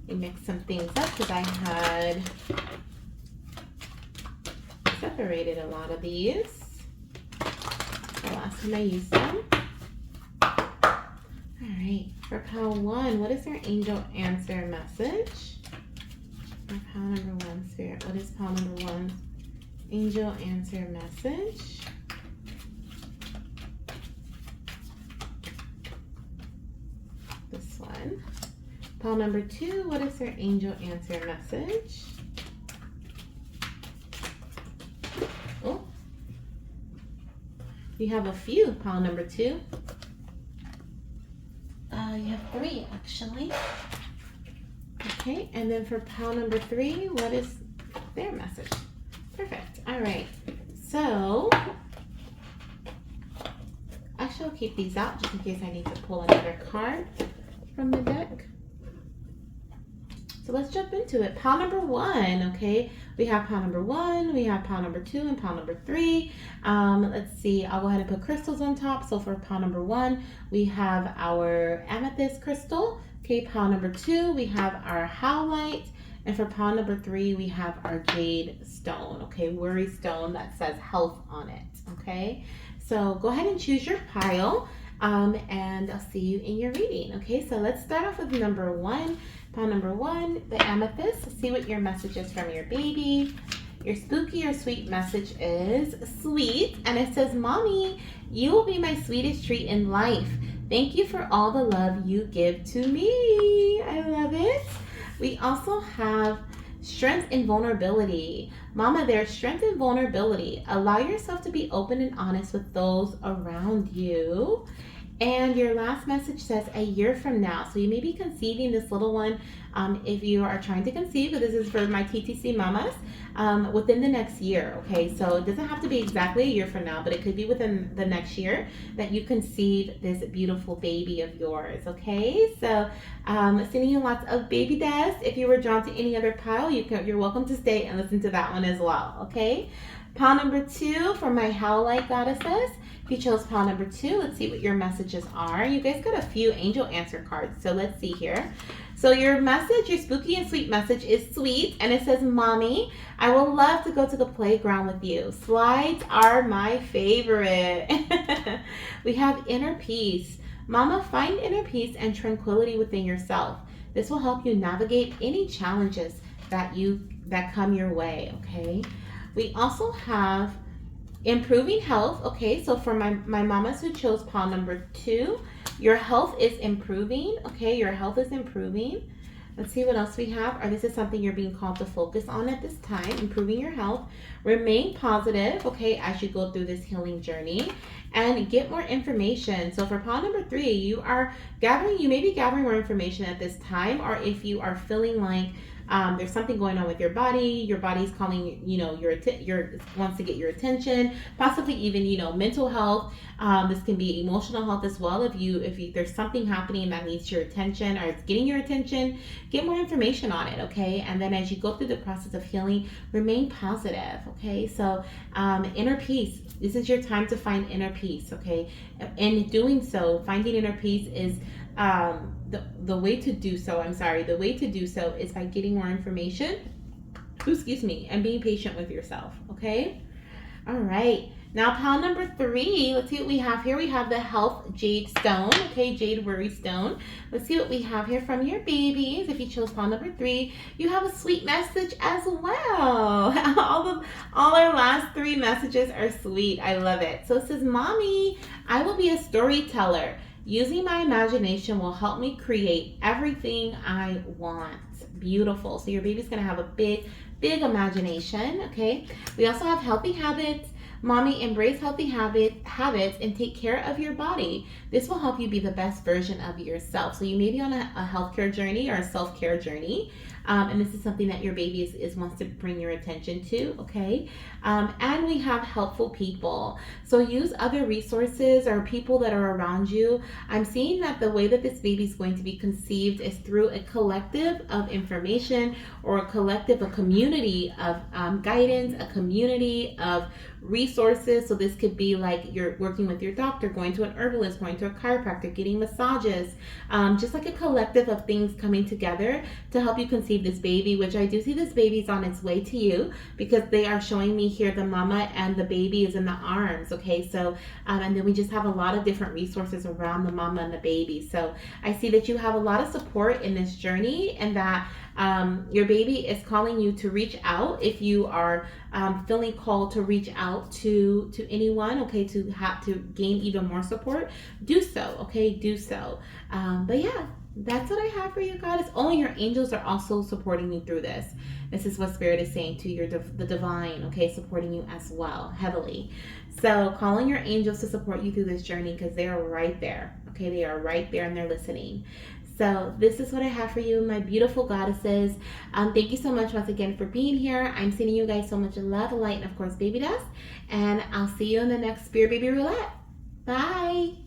We mix some things up, because I had separated a lot of these the last time I used them. Alright, for pile 1, what is our angel answer message? For pile number 1, Spirit, what is pile number 1's angel answer message? This one. Pile number 2, what is their angel answer message? Oh, you have a few, pile number 2. You have 3 actually. Okay, and then for pile number 3, what is their message? Perfect. All right. So actually, I'll keep these out just in case I need to pull another card from the deck. So let's jump into it. Pile number 1, okay? We have pile number 1, we have pile number 2, and pile number 3. Let's see, I'll go ahead and put crystals on top. So for pile number 1, we have our amethyst crystal. Okay, pile number 2, we have our howlite. And for pile number 3, we have our jade stone, okay? Worry stone that says health on it, okay? So go ahead and choose your pile, and I'll see you in your reading, okay? So let's start off with number 1. Pile number 1, the amethyst. See what your message is from your baby. Your spooky or sweet message is sweet, and it says, Mommy, you will be my sweetest treat in life. Thank you for all the love you give to me. I love it. We also have strength and vulnerability. Mama, there's strength and vulnerability. Allow yourself to be open and honest with those around you. And your last message says a year from now. So you may be conceiving this little one if you are trying to conceive, but this is for my TTC mamas, within the next year. Okay, so it doesn't have to be exactly a year from now, but it could be within the next year that you conceive this beautiful baby of yours. Okay, so sending you lots of baby dust. If you were drawn to any other pile, you're welcome to stay and listen to that one as well. Okay, pile number 2 for my Howlite goddesses. If you chose pile number 2, let's see what your messages are. You guys got a few angel answer cards, so let's see here. So your message, your spooky and sweet message is sweet, and it says, Mommy, I would love to go to the playground with you. Slides are my favorite. We have inner peace. Mama, find inner peace and tranquility within yourself. This will help you navigate any challenges that come your way, okay? We also have improving health. Okay, so for my mamas who chose pile number 2, your health is improving. Okay, your health is improving. Let's see what else we have. Or this is something you're being called to focus on at this time, improving your health. Remain positive, okay, as you go through this healing journey, and get more information. So for pile number 3, you may be gathering more information at this time, or if you are feeling like there's something going on with your body's calling, your wants to get your attention, possibly even, mental health. This can be emotional health as well. If there's something happening that needs your attention or it's getting your attention, get more information on it, okay? And then as you go through the process of healing, remain positive, okay? So inner peace, this is your time to find inner peace, okay? And doing so, finding inner peace is the way to do so is by getting more information, and being patient with yourself, okay? All right, now pile number 3, let's see what we have here. We have the health jade stone, okay, jade worry stone. Let's see what we have here from your babies. If you chose pile number 3, you have a sweet message as well. all our last 3 messages are sweet. I love it. So it says, Mommy, I will be a storyteller. Using my imagination will help me create everything I want. Beautiful. So your baby's going to have a big imagination, okay? We also have healthy habits. Mommy, embrace healthy habits and take care of your body. This will help you be the best version of yourself. So you may be on a healthcare journey or a self-care journey. And this is something that your baby wants to bring your attention to, okay? And we have helpful people. So use other resources or people that are around you. I'm seeing that the way that this baby is going to be conceived is through a collective of information, or a community of guidance, a community of resources. So this could be like you're working with your doctor, going to an herbalist, going to a chiropractor, getting massages, just like a collective of things coming together to help you conceive this baby, which I do see this baby's on its way to you, because they are showing me here the mama and the baby is in the arms, okay? So and then we just have a lot of different resources around the mama and the baby. So I see that you have a lot of support in this journey, and that your baby is calling you to reach out. If you are feeling called to reach out to anyone, okay, to gain even more support, do so, okay, do so. But yeah, that's what I have for you, Goddess. Only your angels are also supporting you through this. This is what Spirit is saying to the divine, okay, supporting you as well, heavily. So calling your angels to support you through this journey, because they are right there, okay? They are right there and they're listening. So this is what I have for you, my beautiful goddesses. Thank you so much once again for being here. I'm sending you guys so much love, light, and of course, baby dust. And I'll see you in the next Spirit Baby Roulette. Bye.